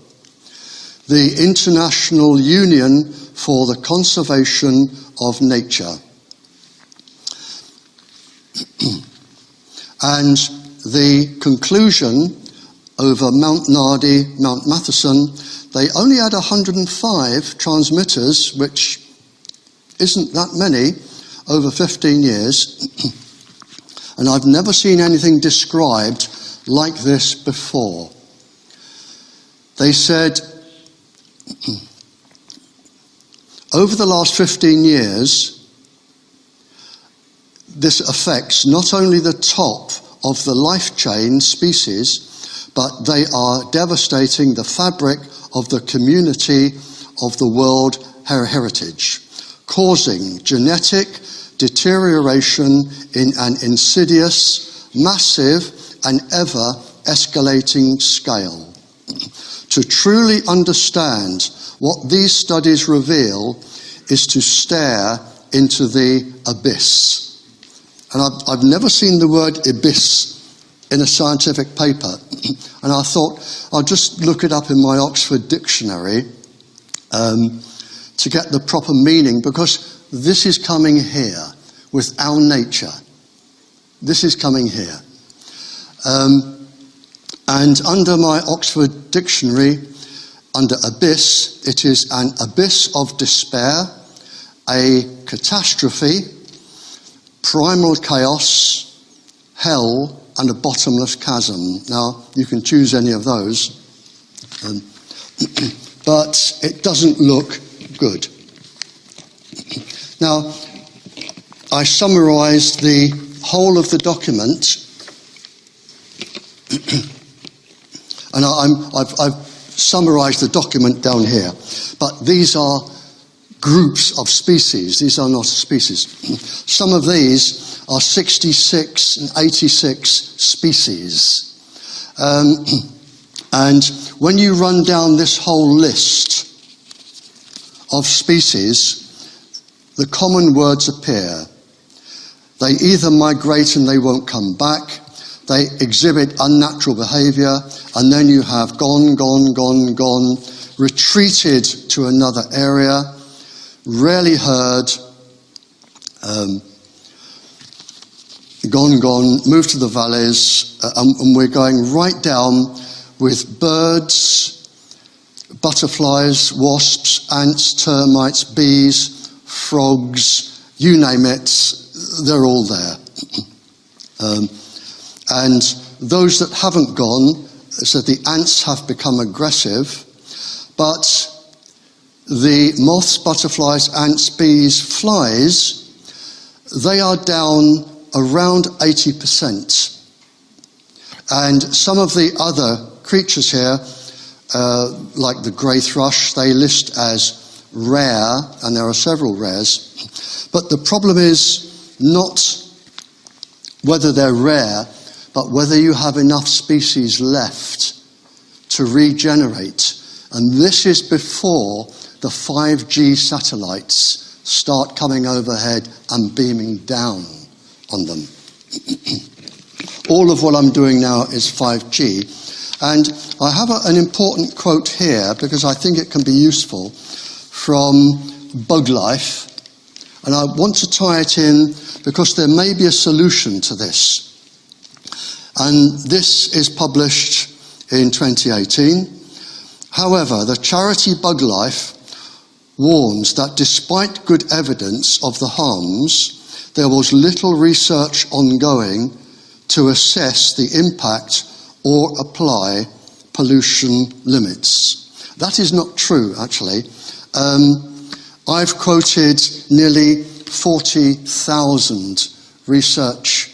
B: the International Union for the Conservation of Nature. And the conclusion over Mount Nardi, Mount Matheson, they only had 105 transmitters, which isn't that many, over 15 years. And I've never seen anything described like this before. They said, over the last 15 years, this affects not only the top of the life chain species, but they are devastating the fabric of the community of the world heritage, causing genetic deterioration in an insidious, massive, and ever escalating scale. To truly understand what these studies reveal is to stare into the abyss. And I've never seen the word abyss in a scientific paper. And I thought, I'll just look it up in my Oxford dictionary to get the proper meaning, because this is coming here with our nature. This is coming here. And under my Oxford dictionary, under abyss, it is an abyss of despair, a catastrophe, primal chaos, hell, and a bottomless chasm. Now, you can choose any of those, but it doesn't look good. Now, I summarised the whole of the document, and I've summarised the document down here, but these are groups of species. These are not species. Some of these are 66 and 86 species. And when you run down this whole list of species, the common words appear. They either migrate and they won't come back, they exhibit unnatural behaviour, and then you have gone, retreated to another area, rarely heard, gone, moved to the valleys, and we're going right down with birds, butterflies, wasps, ants, termites, bees, frogs, you name it, they're all there. And those that haven't gone, so the ants have become aggressive, but the moths, butterflies, ants, bees, flies, they are down around 80%. And some of the other creatures here, like the grey thrush, they list as rare, and there are several rares. But the problem is not whether they're rare, but whether you have enough species left to regenerate. And this is before the 5G satellites start coming overhead and beaming down on them. All of what I'm doing now is 5G. And I have an important quote here because I think it can be useful from Bug Life. And I want to tie it in because there may be a solution to this. And this is published in 2018. However, the charity Bug Life warns that despite good evidence of the harms, there was little research ongoing to assess the impact or apply pollution limits. That is not true, actually. I've quoted nearly 40,000 research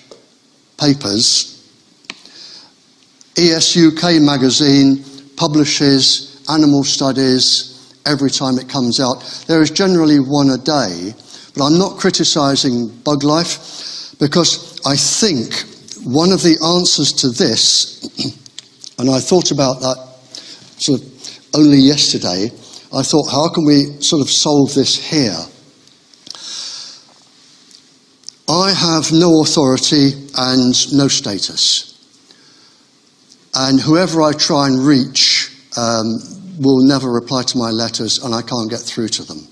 B: papers. ESUK magazine publishes animal studies every time it comes out. There is generally one a day, but I'm not criticising Bug Life because I think one of the answers to this, and I thought about that sort of only yesterday, I thought, how can we sort of solve this here? I have no authority and no status. And whoever I try and reach will never reply to my letters, and I can't get through to them.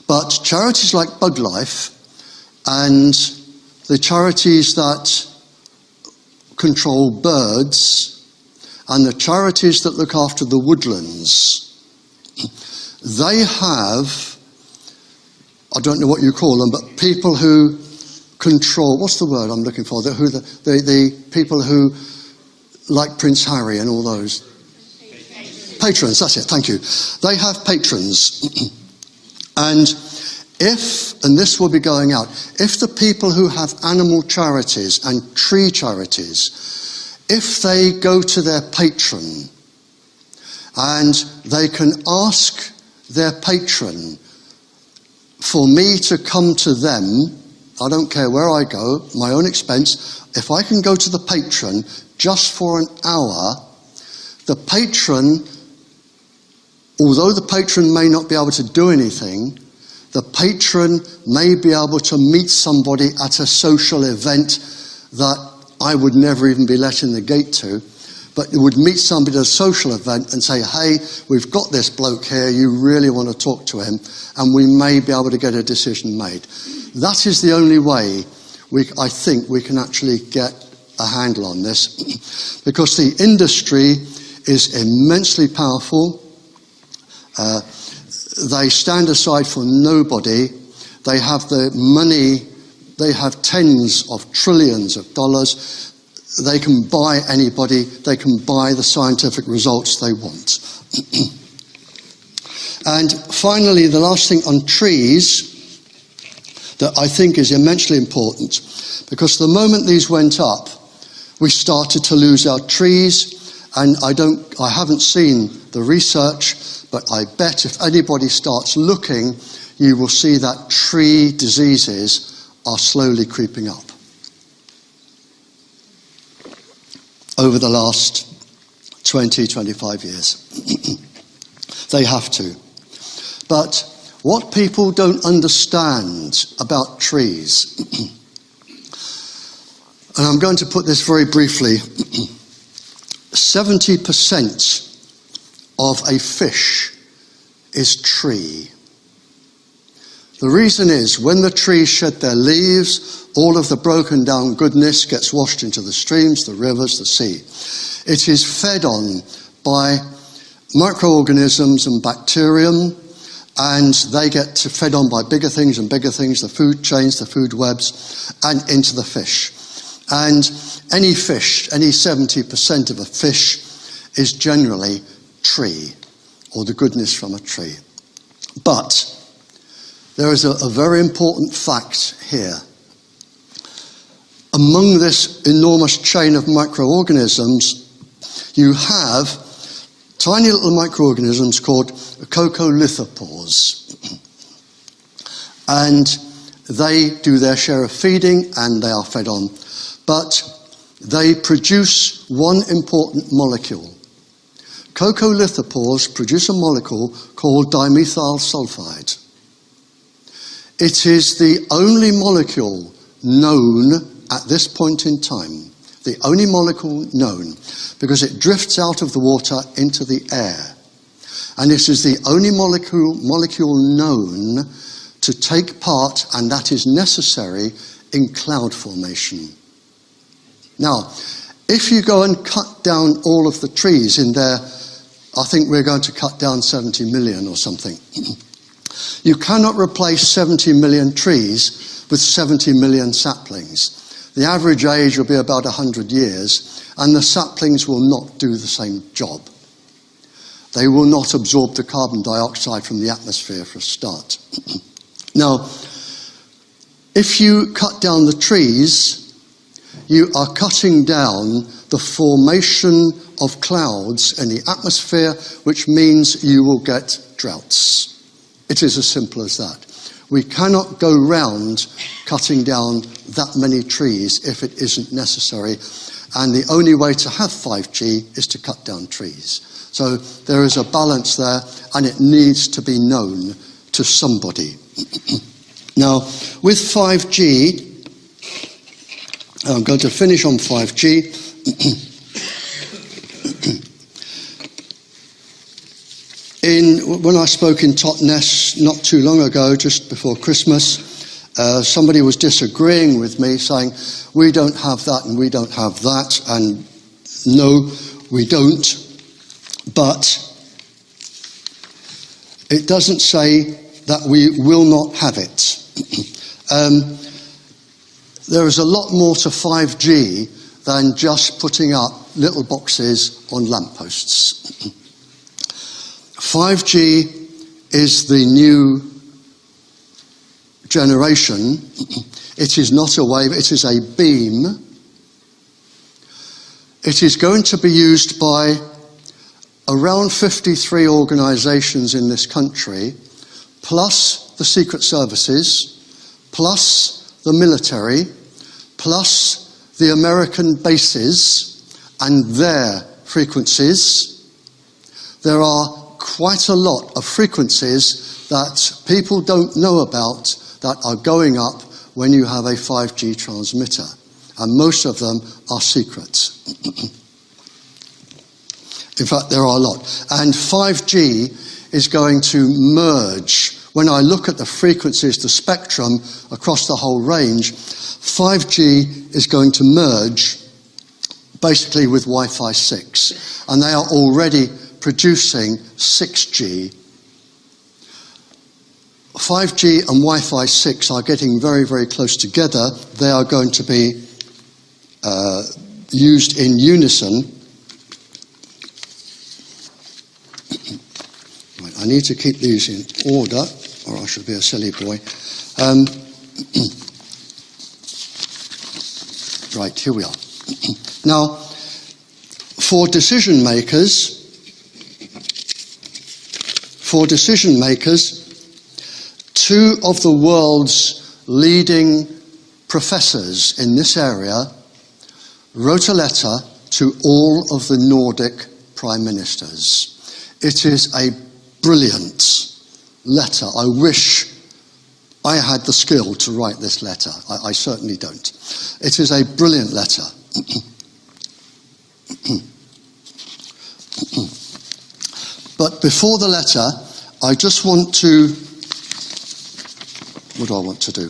B: But charities like Bug Life and the charities that control birds and the charities that look after the woodlands, they have, I don't know what you call them, but people who control, what's the word I'm looking for? The people who, like Prince Harry and all those. Patrons, that's it, thank you. They have patrons. And if, and this will be going out, if the people who have animal charities and tree charities, if they go to their patron and they can ask their patron for me to come to them, I don't care where I go, my own expense, if I can go to the patron just for an hour, the patron, although the patron may not be able to do anything, the patron may be able to meet somebody at a social event that I would never even be let in the gate to, but it would meet somebody at a social event and say, hey, we've got this bloke here, you really want to talk to him, and we may be able to get a decision made. That is the only way I think we can actually get a handle on this, because the industry is immensely powerful. They stand aside for nobody. They have the money. They have tens of trillions of dollars. They can buy anybody. They can buy the scientific results they want. And finally, the last thing on trees that I think is immensely important, because the moment these went up, we started to lose our trees, and I haven't seen the research, but I bet if anybody starts looking, you will see that tree diseases are slowly creeping up over the last 20, 25 years. They have to. But what people don't understand about trees, and I'm going to put this very briefly, 70% of a fish is tree. The reason is when the trees shed their leaves, all of the broken down goodness gets washed into the streams, the rivers, the sea. It is fed on by microorganisms and bacterium, and they get fed on by bigger things and bigger things, the food chains, the food webs, and into the fish. And any fish, any 70% of a fish is generally tree, or the goodness from a tree. But there is a very important fact here. Among this enormous chain of microorganisms, you have tiny little microorganisms called coccolithopores. And they do their share of feeding and they are fed on. But they produce one important molecule. Coccolithopores produce a molecule called dimethyl sulfide. It is the only molecule known at this point in time, the only molecule known, because it drifts out of the water into the air. And it is the only molecule known to take part, and that is necessary, in cloud formation. Now, if you go and cut down all of the trees in there, I think we're going to cut down 70 million or something. You cannot replace 70 million trees with 70 million saplings. The average age will be about 100 years, and the saplings will not do the same job. They will not absorb the carbon dioxide from the atmosphere for a start. Now, if you cut down the trees, you are cutting down the formation of clouds in the atmosphere, which means you will get droughts. It is as simple as that. We cannot go round cutting down that many trees if it isn't necessary, and the only way to have 5G is to cut down trees. So there is a balance there, and it needs to be known to somebody. Now, with 5G, I'm going to finish on 5G. When I spoke in Totnes not too long ago, just before Christmas, somebody was disagreeing with me, saying, we don't have that and we don't have that, and no, we don't. But it doesn't say that we will not have it. There is a lot more to 5G than just putting up little boxes on lampposts. 5G is the new generation. It is not a wave, it is a beam. It is going to be used by around 53 organisations in this country, plus the secret services, plus the military, plus the American bases and their frequencies. There are quite a lot of frequencies that people don't know about that are going up when you have a 5G transmitter, and most of them are secret. In fact, there are a lot. And 5G is going to merge. When I look at the frequencies, the spectrum across the whole range, 5G is going to merge basically with Wi-Fi 6. And they are already producing 6G. 5G and Wi-Fi 6 are getting very, very close together. They are going to be used in unison. Right, I need to keep these in order, or I should be a silly boy. Right, here we are. Now, for decision makers, two of the world's leading professors in this area wrote a letter to all of the Nordic prime ministers. It is a brilliant letter. I wish I had the skill to write this letter. I certainly don't. It is a brilliant letter. But before the letter, I just want to... What do I want to do?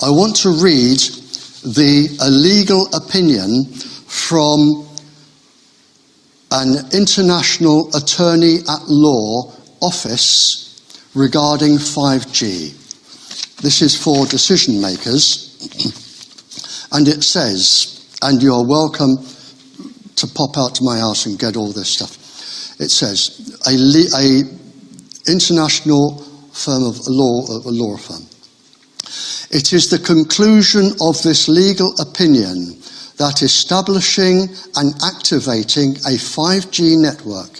B: I want to read a legal opinion from an international attorney at law office regarding 5G. This is for decision makers, and it says, and you're welcome to pop out to my house and get all this stuff. It says, a international firm of a law firm. It is the conclusion of this legal opinion that establishing and activating a 5G network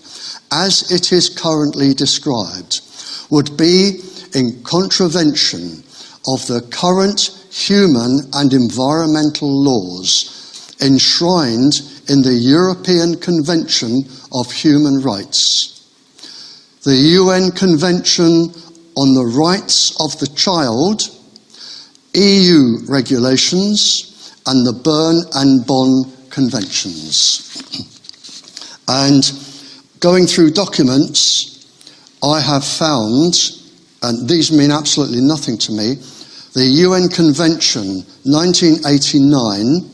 B: as it is currently described would be in contravention of the current human and environmental laws enshrined in the European Convention of Human Rights, the UN Convention on the Rights of the Child, EU regulations, and the Bern and Bonn Conventions. And going through documents, I have found, and these mean absolutely nothing to me, the UN Convention 1989,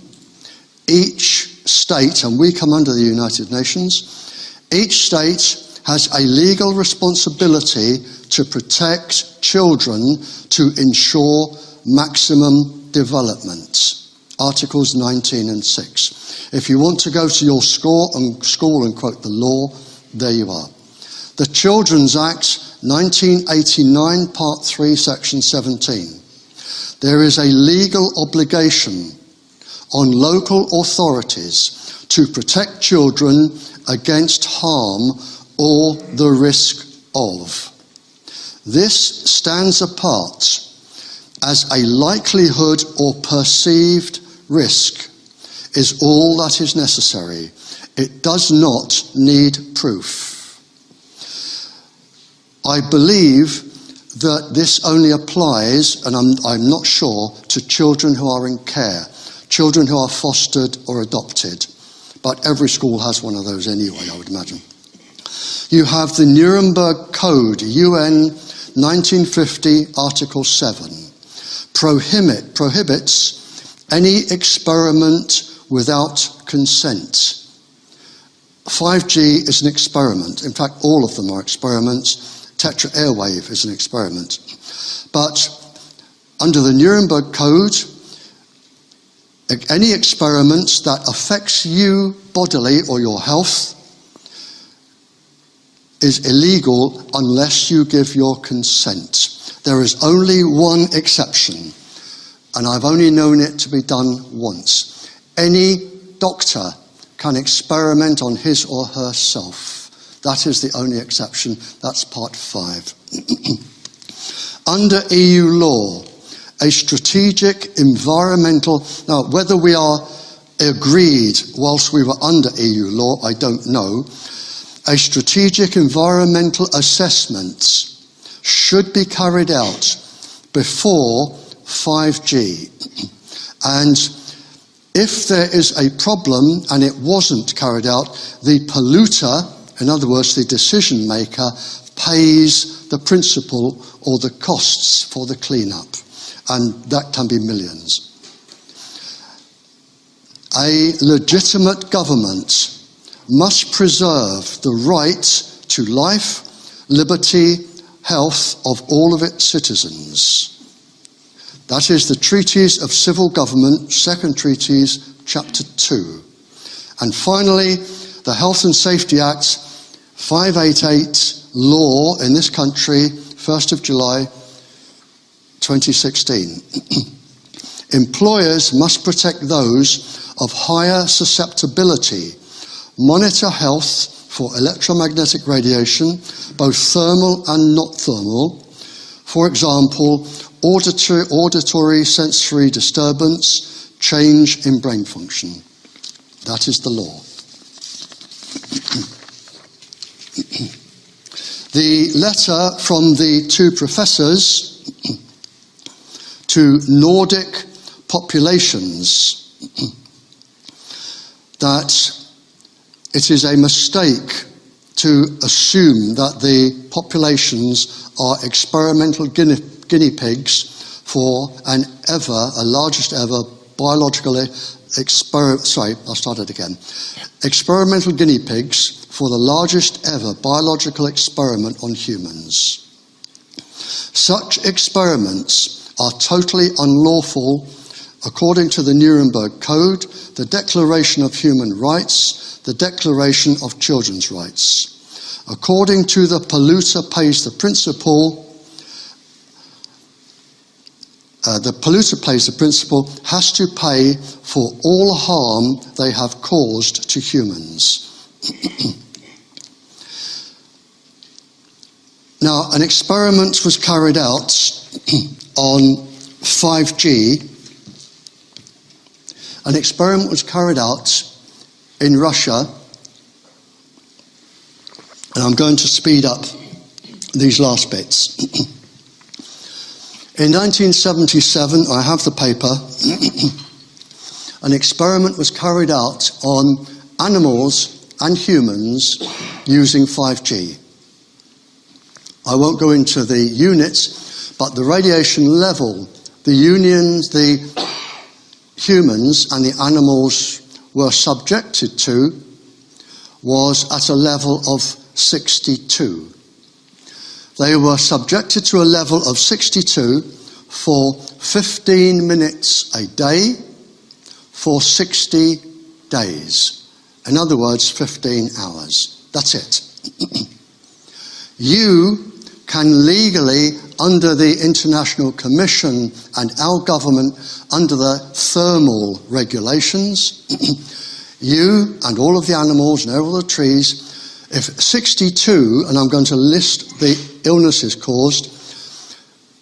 B: each state, and we come under the United Nations, each state has a legal responsibility to protect children to ensure maximum development. Articles 19 and 6. If you want to go to your school and quote the law, there you are. The Children's Act 1989, Part 3, Section 17. There is a legal obligation on local authorities to protect children against harm or the risk of. This stands apart as a likelihood or perceived risk is all that is necessary. It does not need proof. I believe that this only applies, and I'm not sure, to children who are in care, children who are fostered or adopted. But every school has one of those anyway, I would imagine. You have the Nuremberg Code, UN 1950, Article 7. Prohibits any experiment without consent. 5G is an experiment. In fact, all of them are experiments. Tetra Airwave is an experiment. But under the Nuremberg Code, any experiment that affects you bodily or your health is illegal unless you give your consent. There is only one exception, and I've only known it to be done once. Any doctor can experiment on his or herself. That is the only exception. That's Part 5. Under EU law, a strategic environmental... Now, whether we are agreed whilst we were under EU law, I don't know. A strategic environmental assessment should be carried out before 5G. And if there is a problem and it wasn't carried out, the polluter, in other words, the decision maker, pays the principal or the costs for the clean-up. And that can be millions. A legitimate government must preserve the right to life, liberty, health of all of its citizens. That is the Treaties of Civil Government, Second Treaties, Chapter 2. And finally, the Health and Safety Act 588, law in this country, 1st of July 2016. Employers must protect those of higher susceptibility, monitor health for electromagnetic radiation, both thermal and not thermal. For example, auditory sensory disturbance, change in brain function. That is the law. The letter from the two professors to Nordic populations that it is a mistake to assume that the populations are experimental guinea pigs for a largest ever biologically experimental guinea pigs for the largest ever biological experiment on humans. Such experiments are totally unlawful according to the Nuremberg Code, the Declaration of Human Rights, the Declaration of Children's Rights. According to the polluter pays the principal, the polluter pays the principle, has to pay for all harm they have caused to humans. Now, an experiment was carried out on 5G. An experiment was carried out in Russia, and I'm going to speed up these last bits. In 1977, I have the paper, an experiment was carried out on animals and humans using 5G. I won't go into the units, but the radiation level, the humans and the animals were subjected to was at a level of 62. They were subjected to a level of 62 for 15 minutes a day for 60 days. In other words, 15 hours. That's it. You can legally, under the International Commission and our government, under the thermal regulations, you and all of the animals and all the trees, if 62, and I'm going to list the illnesses caused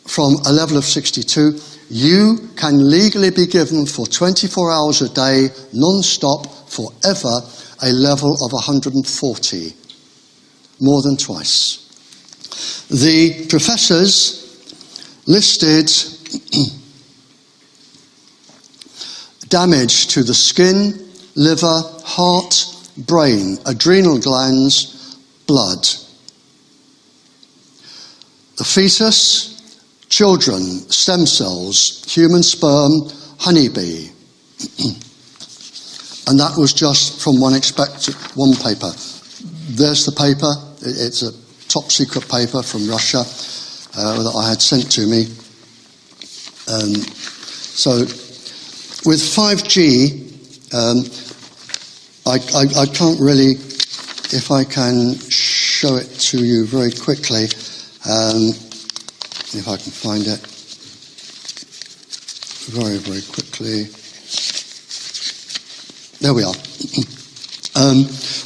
B: from a level of 62, you can legally be given for 24 hours a day, non-stop, forever, a level of 140, more than twice. The professors listed damage to the skin, liver, heart, brain, adrenal glands, blood. The fetus, children, stem cells, human sperm, honeybee. And that was just from one paper. There's the paper. It's a top secret paper from Russia that I had sent to me. So with 5G, I can't really, if I can show it to you very quickly, if I can find it very, very quickly. There we are.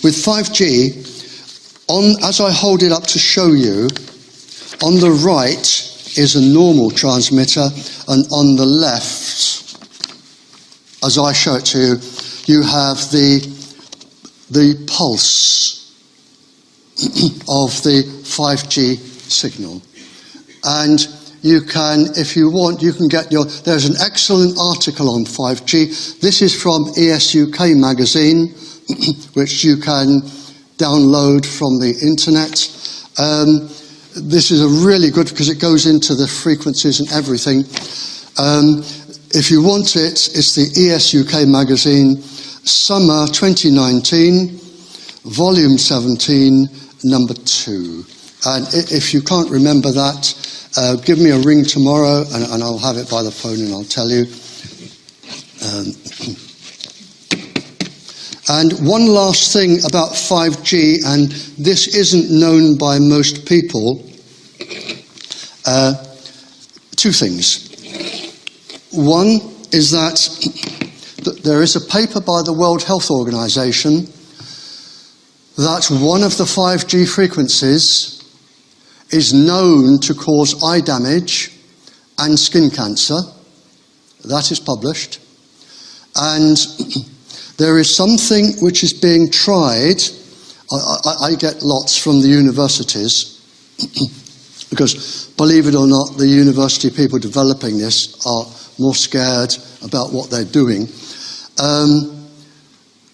B: With 5G, as I hold it up to show you, on the right is a normal transmitter, and on the left, as I show it to you, you have the pulse of the 5G signal. And you can, if you want, you can get there's an excellent article on 5G. This is from ESUK magazine, which you can download from the internet. This is a really good, because it goes into the frequencies and everything. If you want it, it's the ESUK magazine, Summer 2019, Volume 17, Number 2. And if you can't remember that, give me a ring tomorrow and I'll have it by the phone and I'll tell you. And one last thing about 5G, and this isn't known by most people. Two things. One is that there is a paper by the World Health Organization that one of the 5G frequencies is known to cause eye damage and skin cancer. That is published. And there is something which is being tried. I get lots from the universities, because believe it or not, the university people developing this are more scared about what they're doing,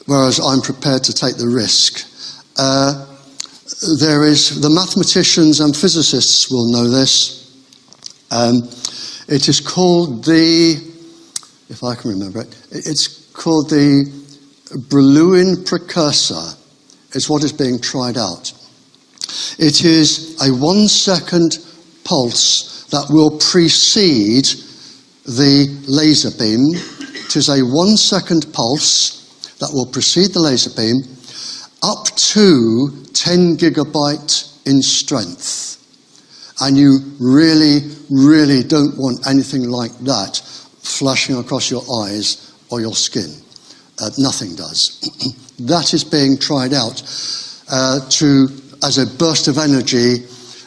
B: whereas I'm prepared to take the risk. There is, the mathematicians and physicists will know this. It is called the, if I can remember it, it's called the Brillouin precursor. It's what is being tried out. It is a 1 second pulse that will precede the laser beam. It is a 1 second pulse that will precede the laser beam, up to 10 gigabyte in strength. and you really, really don't want anything like that flashing across your eyes or your skin. Nothing does. That is being tried out as a burst of energy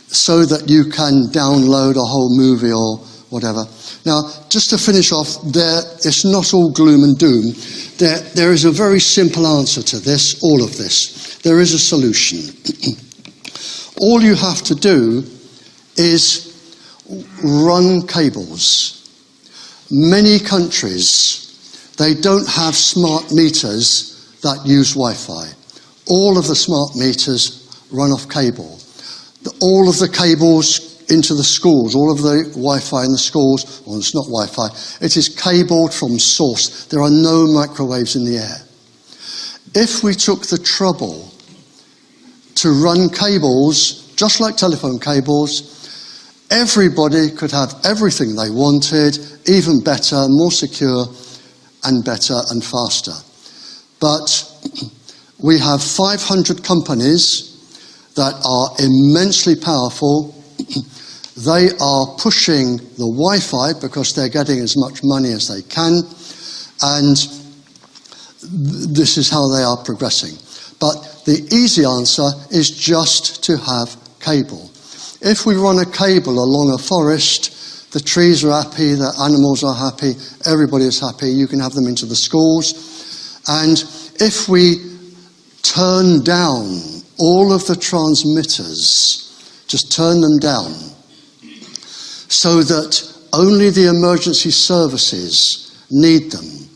B: so that you can download a whole movie or whatever. Now, just to finish off, it's not all gloom and doom. There is a very simple answer to this, all of this. There is a solution. All you have to do is run cables. Many countries, they don't have smart meters that use Wi-Fi. All of the smart meters run off cable. All of the cables into the schools, all of the Wi-Fi in the schools, well, it's not Wi-Fi, it is cabled from source. There are no microwaves in the air. If we took the trouble to run cables, just like telephone cables, everybody could have everything they wanted, even better, more secure, and better and faster. But we have 500 companies that are immensely powerful. They are pushing the Wi-Fi because they're getting as much money as they can, and this is how they are progressing. But the easy answer is just to have cable. If we run a cable along a forest, the trees are happy, the animals are happy, everybody is happy, you can have them into the schools. And if we turn down all of the transmitters, just turn them down, so that only the emergency services need them.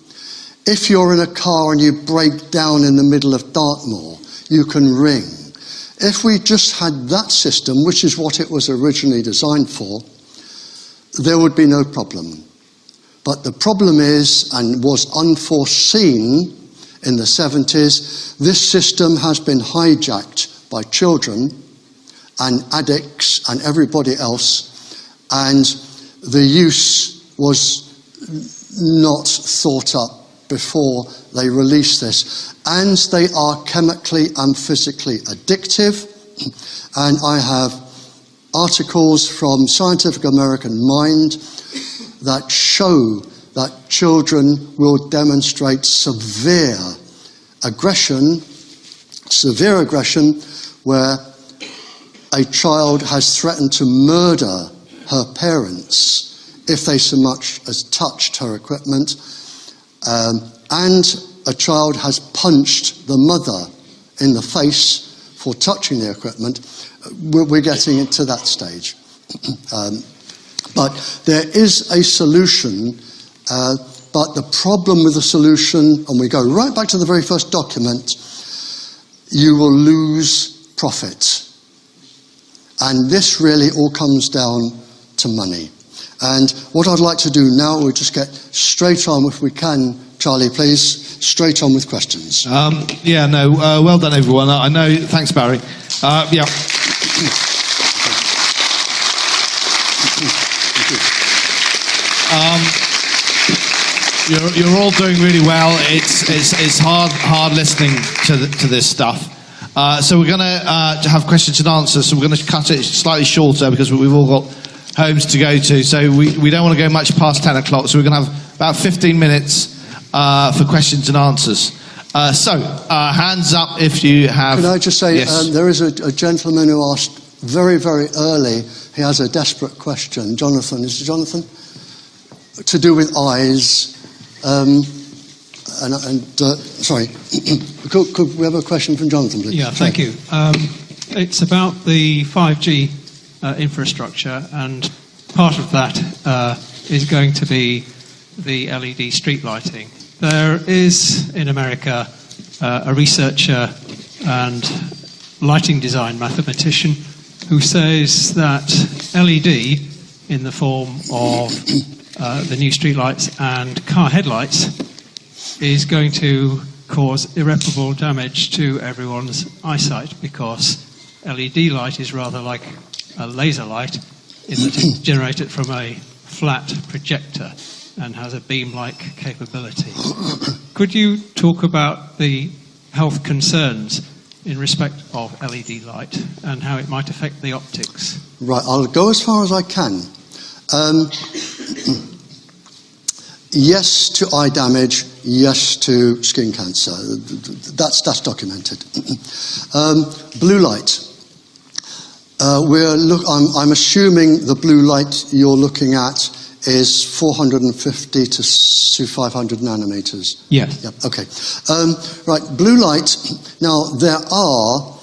B: If you're in a car and you break down in the middle of Dartmoor, you can ring. If we just had that system, which is what it was originally designed for, there would be no problem. But the problem is, and was unforeseen in the 70s, this system has been hijacked by children and addicts and everybody else, and the use was not thought up before they released this. And they are chemically and physically addictive. And I have articles from Scientific American Mind that show that children will demonstrate severe aggression where a child has threatened to murder her parents if they so much as touched her equipment, and a child has punched the mother in the face for touching the equipment. We're getting to that stage. But there is a solution, but the problem with the solution, and we go right back to the very first document, you will lose profit. And this really all comes down to money. And what I'd like to do now, we'll just get straight on, if we can, Charlie, please, straight on with questions.
C: Well done, everyone. I know, thanks, Barry. You're all doing really well. It's hard listening to this stuff. So we're going to have questions and answers. So we're going to cut it slightly shorter because we've all got homes to go to. So we don't want to go much past 10 o'clock. So we're going to have about 15 minutes for questions and answers. Hands up if you have...
B: Can I just say,
C: yes.
B: There is a gentleman who asked very, very early, he has a desperate question. Jonathan, is it Jonathan? To do with eyes. Sorry, could we have a question from Jonathan, please?
D: Yeah, thank you. It's about the 5G infrastructure, and part of that is going to be the LED street lighting. There is, in America, a researcher and lighting design mathematician who says that LED, in the form of the new streetlights and car headlights, is going to cause irreparable damage to everyone's eyesight, because LED light is rather like a laser light in that it's generated from a flat projector and has a beam-like capability. Could you talk about the health concerns in respect of LED light and how it might affect the optics?
B: Right, I'll go as far as I can. Yes to eye damage, yes to skin cancer. That's documented. Blue light. I'm assuming the blue light you're looking at is 450 to 500 nanometers.
D: Yes.
B: Yep. Okay. Right. Blue light. Now there are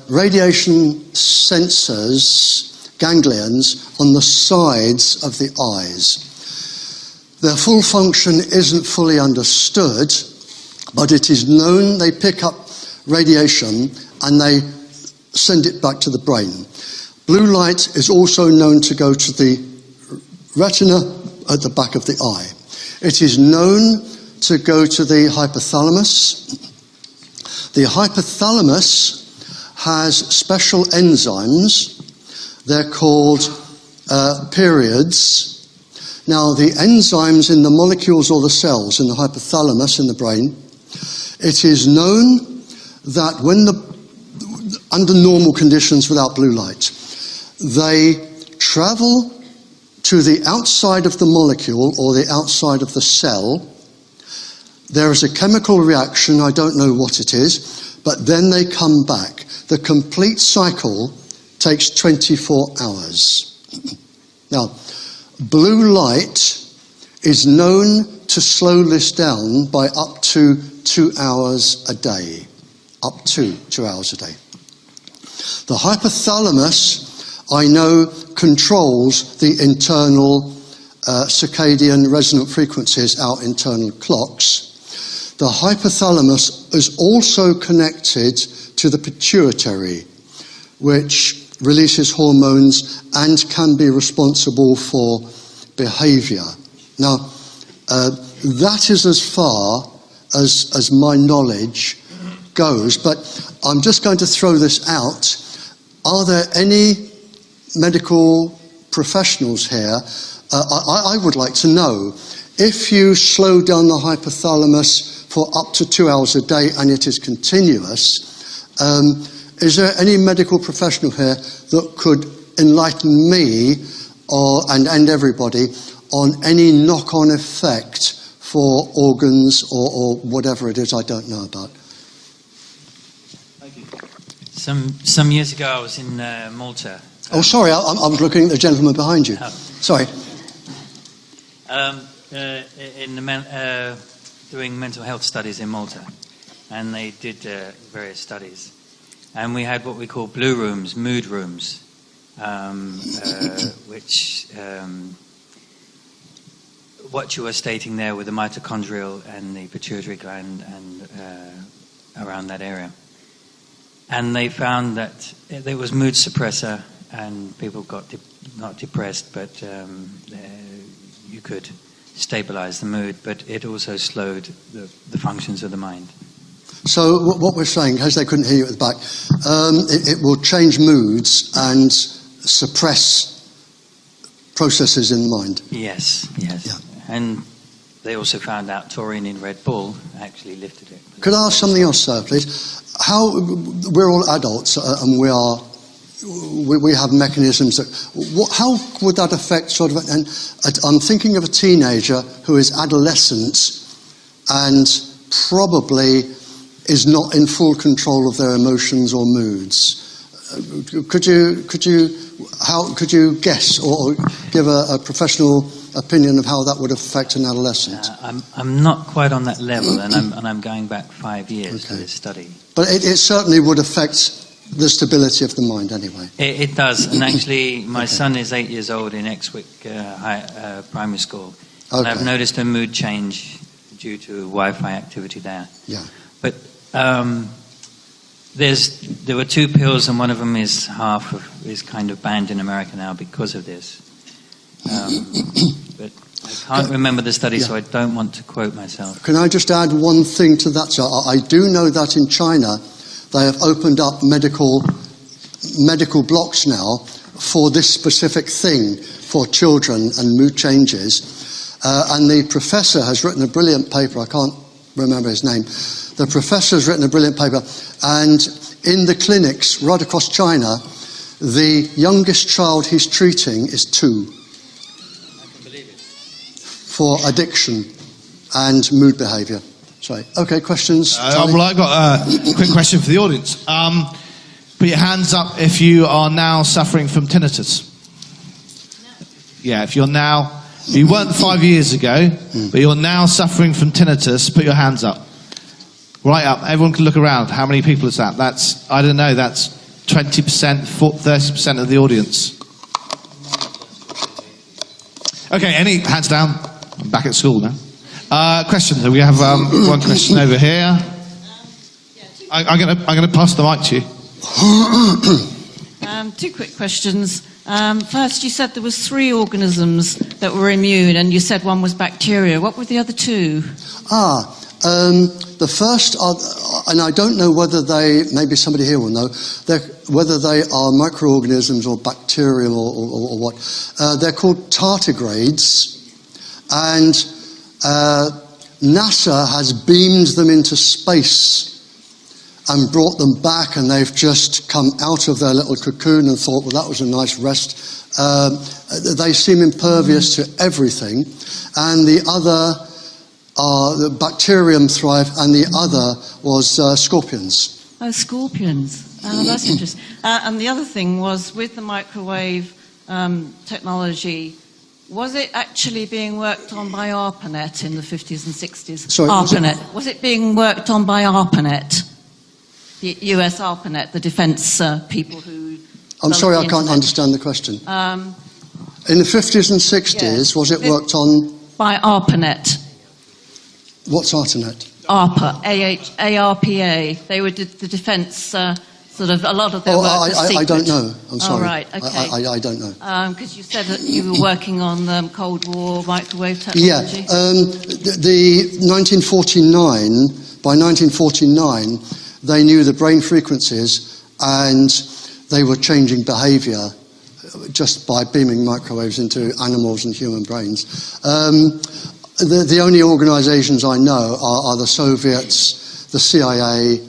B: radiation sensors, ganglions on the sides of the eyes. Their full function isn't fully understood, but it is known they pick up radiation and they send it back to the brain. Blue light is also known to go to the retina at the back of the eye. It is known to go to the hypothalamus. The hypothalamus has special enzymes. They're called periods. Now, the enzymes in the molecules or the cells in the hypothalamus in the brain, it is known that under normal conditions without blue light, they travel to the outside of the molecule or the outside of the cell. There is a chemical reaction, I don't know what it is, but then they come back. The complete cycle takes 24 hours. Now, blue light is known to slow this down by up to 2 hours a day. Up to 2 hours a day. The hypothalamus, I know, controls the internal circadian resonant frequencies, our internal clocks. The hypothalamus is also connected to the pituitary, which releases hormones and can be responsible for behavior. Now, that is as far as my knowledge goes, but I'm just going to throw this out. Are there any medical professionals here? I would like to know, if you slow down the hypothalamus for up to 2 hours a day and it is continuous, is there any medical professional here that could enlighten me and everybody on any knock-on effect for organs or whatever it is I don't know about?
E: Thank you. Some years ago I was in Malta.
B: Oh, sorry, I was looking at the gentleman behind you.
E: Oh.
B: Sorry.
E: Doing mental health studies in Malta, and they did various studies. And we had what we call blue rooms, mood rooms, which what you were stating there with the mitochondrial and the pituitary gland and around that area. And they found that there was mood suppressor, and people got not depressed, but you could stabilize the mood, but it also slowed the functions of the mind.
B: So what we're saying, in case they couldn't hear you at the back, it will change moods and suppress processes in the mind.
E: Yes.
B: Yeah.
E: And they also found out taurine in Red Bull actually lifted it.
B: Could I ask something else, sir, please? We're all adults and we have mechanisms that. How would that affect sort of? And I'm thinking of a teenager who is adolescent and probably is not in full control of their emotions or moods. Could you guess or give a professional opinion of how that would affect an adolescent?
E: I'm not quite on that level, and I'm going back 5 years for this study.
B: But it certainly would affect the stability of the mind anyway.
E: It does, and actually my son is 8 years old in Exwick Primary School, and I've noticed a mood change due to Wi-Fi activity there.
B: Yeah.
E: But there were 2 pills, and one of them is kind of banned in America now because of this. But I can't remember the study, so I don't want to quote myself.
B: Can I just add one thing to that, sir? I do know that in China they have opened up medical blocks now for this specific thing for children and mood changes. And the professor has written a brilliant paper. I can't remember his name. The professor's written a brilliant paper, and in the clinics right across China, the youngest child he's treating is 2.
E: I can believe it.
B: For addiction and mood behaviour. Sorry. Okay, questions?
C: Well, I've got a quick question for the audience. Put your hands up if you are now suffering from tinnitus. Yeah, if you weren't 5 years ago, but you're now suffering from tinnitus, put your hands up. Right up. Everyone can look around. How many people is that? That's, I don't know, that's 20%, 30% of the audience. Okay, any hands down? I'm back at school now. Questions? We have one question over here. I'm going to pass the mic to you.
F: 2 quick questions. First, you said there was 3 organisms that were immune, and you said one was bacteria. What were the other 2?
B: The first are, and I don't know whether maybe somebody here will know, whether they are microorganisms or bacterial or what. They're called tardigrades, and NASA has beamed them into space and brought them back, and they've just come out of their little cocoon and thought, well, that was a nice rest. They seem impervious to everything, and the other the bacterium thrive, and the other was scorpions.
F: Oh, scorpions. Oh, that's interesting. And the other thing was, with the microwave technology, was it actually being worked on by ARPANET in the 50s and 60s?
B: Sorry,
F: ARPANET. Was it being worked on by ARPANET? The US ARPANET, the defence people who...
B: I'm sorry, I can't understand the question. In the 50s and 60s, was it worked on...
F: By ARPANET.
B: What's ARPANET?
F: ARPA, A-R-P-A. They were the defence, sort of, a lot of their work was secret.
B: I don't know. I'm sorry.
F: Oh, right, okay.
B: I don't know.
F: Because you said that you were working on Cold War microwave technology.
B: Yeah. The 1949, by 1949, they knew the brain frequencies, and they were changing behaviour just by beaming microwaves into animals and human brains. The only organisations I know are the Soviets, the CIA.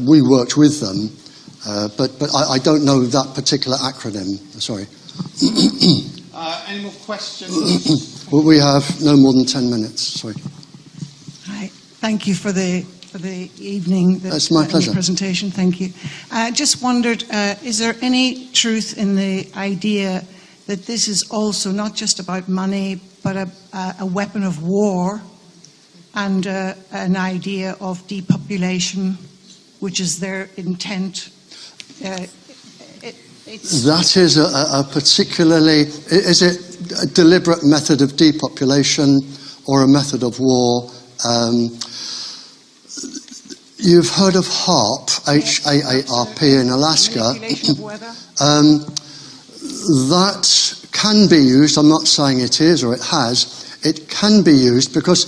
B: We worked with them, but I don't know that particular acronym. Sorry.
C: Any more questions?
B: Well, we have no more than 10 minutes. Sorry.
G: Hi. Thank you for the evening.
B: It's my pleasure.
G: The presentation. Thank you. I just wondered, is there any truth in the idea that this is also not just about money, but a weapon of war, and an idea of depopulation, which is their intent?
B: That is a particularly... Is it a deliberate method of depopulation or a method of war? You've heard of HAARP, H-A-A-R-P in Alaska.
G: Manipulation of weather?
B: That can be used. I'm not saying it is or it has. It can be used because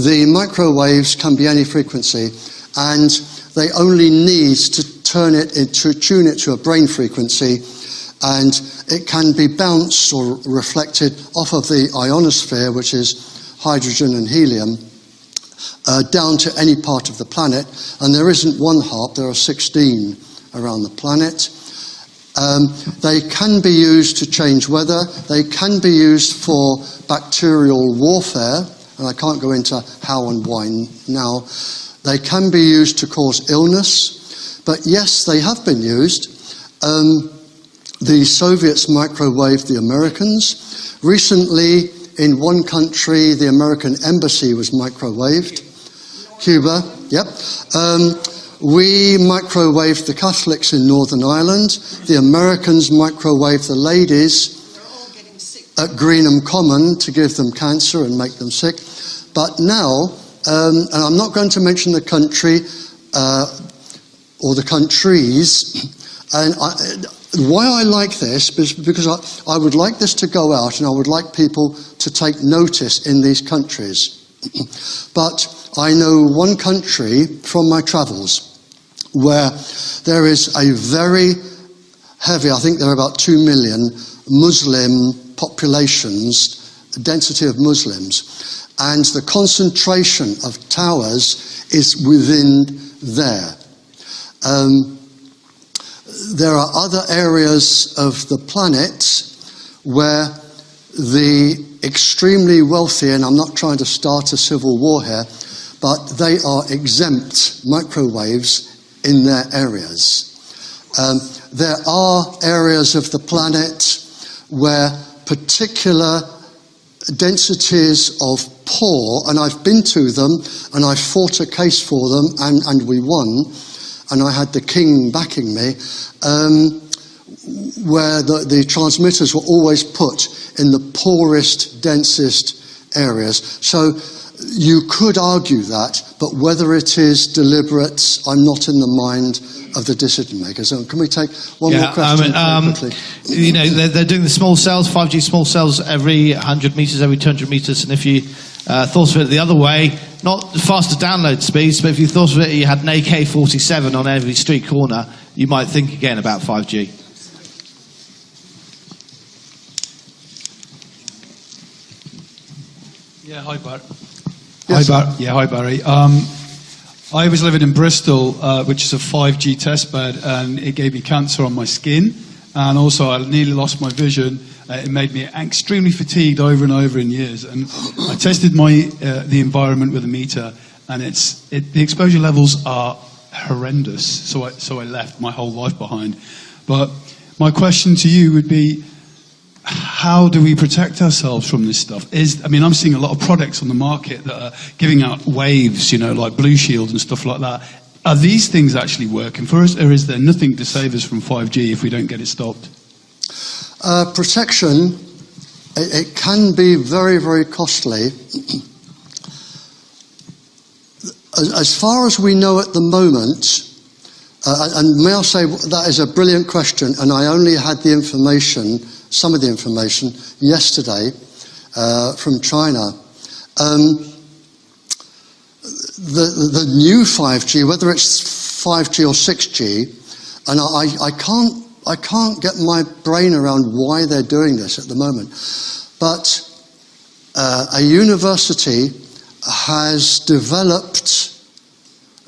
B: the microwaves can be any frequency, and they only need to tune it to a brain frequency, and it can be bounced or reflected off of the ionosphere, which is hydrogen and helium, down to any part of the planet. And there isn't one HAARP, there are 16 around the planet. They can be used to change weather. They can be used for bacterial warfare, and I can't go into how and why now. They can be used to cause illness, but yes, they have been used. The Soviets microwaved the Americans. Recently, in one country, the American embassy was microwaved. Cuba, yep. We microwaved the Catholics in Northern Ireland. The Americans microwaved the ladies at Greenham Common to give them cancer and make them sick. But now, and I'm not going to mention the country or the countries, and why I like this is because I would like this to go out, and I would like people to take notice in these countries. But I know one country from my travels where there is a very heavy, I think there are about 2 million Muslim populations, density of Muslims, and the concentration of towers is within there. There are other areas of the planet where the extremely wealthy, and I'm not trying to start a civil war here, but they are exempt microwaves in their areas. There are areas of the planet where particular densities of poor, and I've been to them and I fought a case for them and we won, and I had the king backing me, where the transmitters were always put in the poorest, densest areas. So you could argue that, but whether it is deliberate, I'm not in the mind of the decision makers. So can we take one more question quickly?
C: You know, they're doing the small cells, 5G small cells every 100 metres, every 200 metres, and if you thought of it the other way, not faster download speeds, but if you thought of it, you had an AK-47 on every street corner, you might think again about 5G.
H: Yeah, hi, Barry.
B: Yes.
H: Hi, Barry. I was living in Bristol, which is a 5G testbed, and it gave me cancer on my skin, and also I nearly lost my vision. It made me extremely fatigued over and over in years, and I tested the environment with a meter, and the exposure levels are horrendous. So I left my whole life behind. But my question to you would be, how do we protect ourselves from this stuff? I'm seeing a lot of products on the market that are giving out waves, like Blue Shield and stuff like that. Are these things actually working for us, or is there nothing to save us from 5G if we don't get it stopped?
B: Protection, it can be very, very costly. As far as we know at the moment, and may I say that is a brilliant question, and I only had the information, some of the information, yesterday from China. The new 5G, whether it's 5G or 6G, and I can't get my brain around why they're doing this at the moment, but a university has developed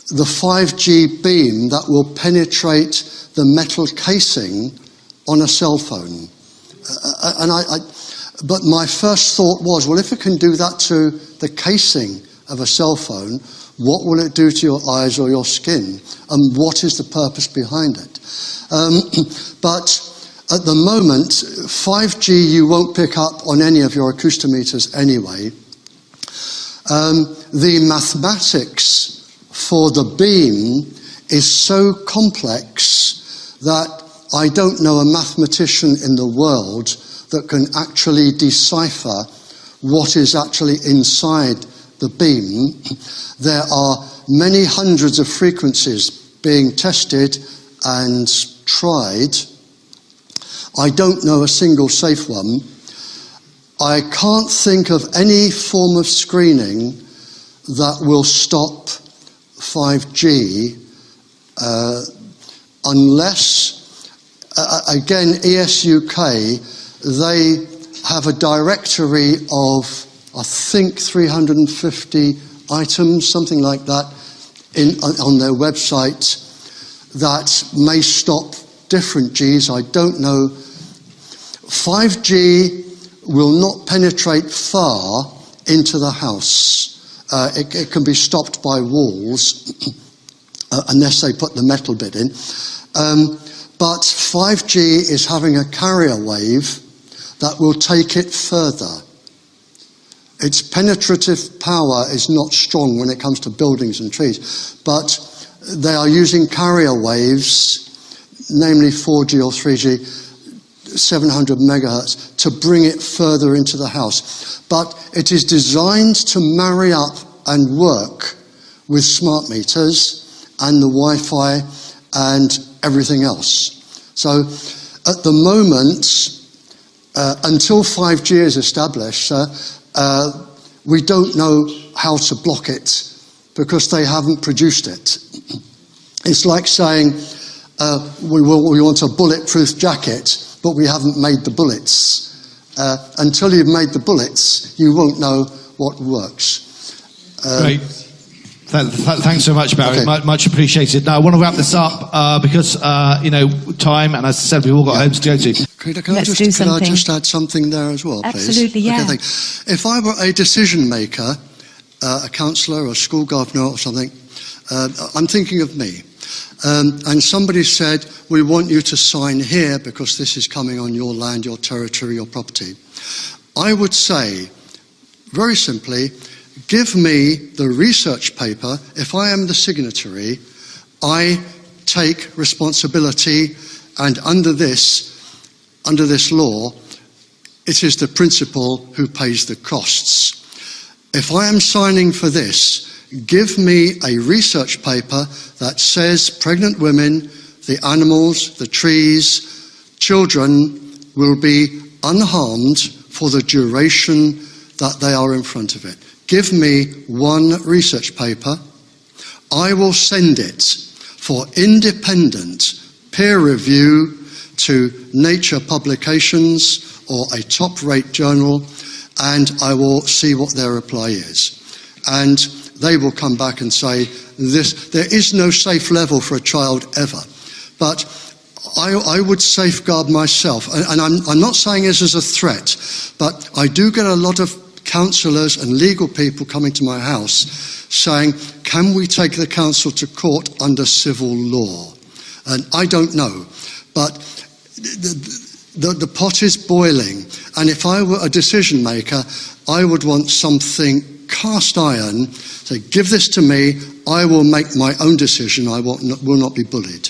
B: the 5G beam that will penetrate the metal casing on a cell phone. But my first thought was, well, if it can do that to the casing of a cell phone, what will it do to your eyes or your skin? And what is the purpose behind it? But at the moment, 5G you won't pick up on any of your acoustometers anyway. The mathematics for the beam is so complex that I don't know a mathematician in the world that can actually decipher what is actually inside the beam. There are many hundreds of frequencies being tested and tried. I don't know a single safe one. I can't think of any form of screening that will stop 5G unless, again, ESUK, they have a directory of, I think, 350 items, something like that, on their website that may stop different Gs. I don't know. 5G will not penetrate far into the house. It can be stopped by walls, unless they put the metal bit in. But 5G is having a carrier wave that will take it further. Its penetrative power is not strong when it comes to buildings and trees, but they are using carrier waves, namely 4G or 3G, 700 megahertz, to bring it further into the house. But it is designed to marry up and work with smart meters and the Wi-Fi and everything else. So at the moment, until 5G is established, we don't know how to block it because they haven't produced it. It's like saying we want a bulletproof jacket, but we haven't made the bullets. Until you've made the bullets, you won't know what works.
C: Great. Thanks so much, Barry.
B: Okay.
C: Much appreciated. Now, I want to wrap this up because, time, and as I said, we've all got homes to go to.
B: Can I just add something there as well, please?
I: Absolutely, yeah.
B: Okay, if I were a decision maker, a councillor or a school governor or something, I'm thinking of me, and somebody said, we want you to sign here because this is coming on your land, your territory, your property. I would say, very simply, give me the research paper. If I am the signatory, I take responsibility, and under this law, it is the principal who pays the costs. If I am signing for this, give me a research paper that says pregnant women, the animals, the trees, children will be unharmed for the duration that they are in front of it. Give me one research paper. I will send it for independent peer review to Nature publications or a top-rate journal, and I will see what their reply is. And they will come back and say, there is no safe level for a child ever. But I would safeguard myself, and I'm not saying this as a threat, but I do get a lot of councillors and legal people coming to my house saying, can we take the council to court under civil law? And I don't know, but the pot is boiling, and if I were a decision maker, I would want something cast iron. So give this to me, I will make my own decision, I will not be bullied.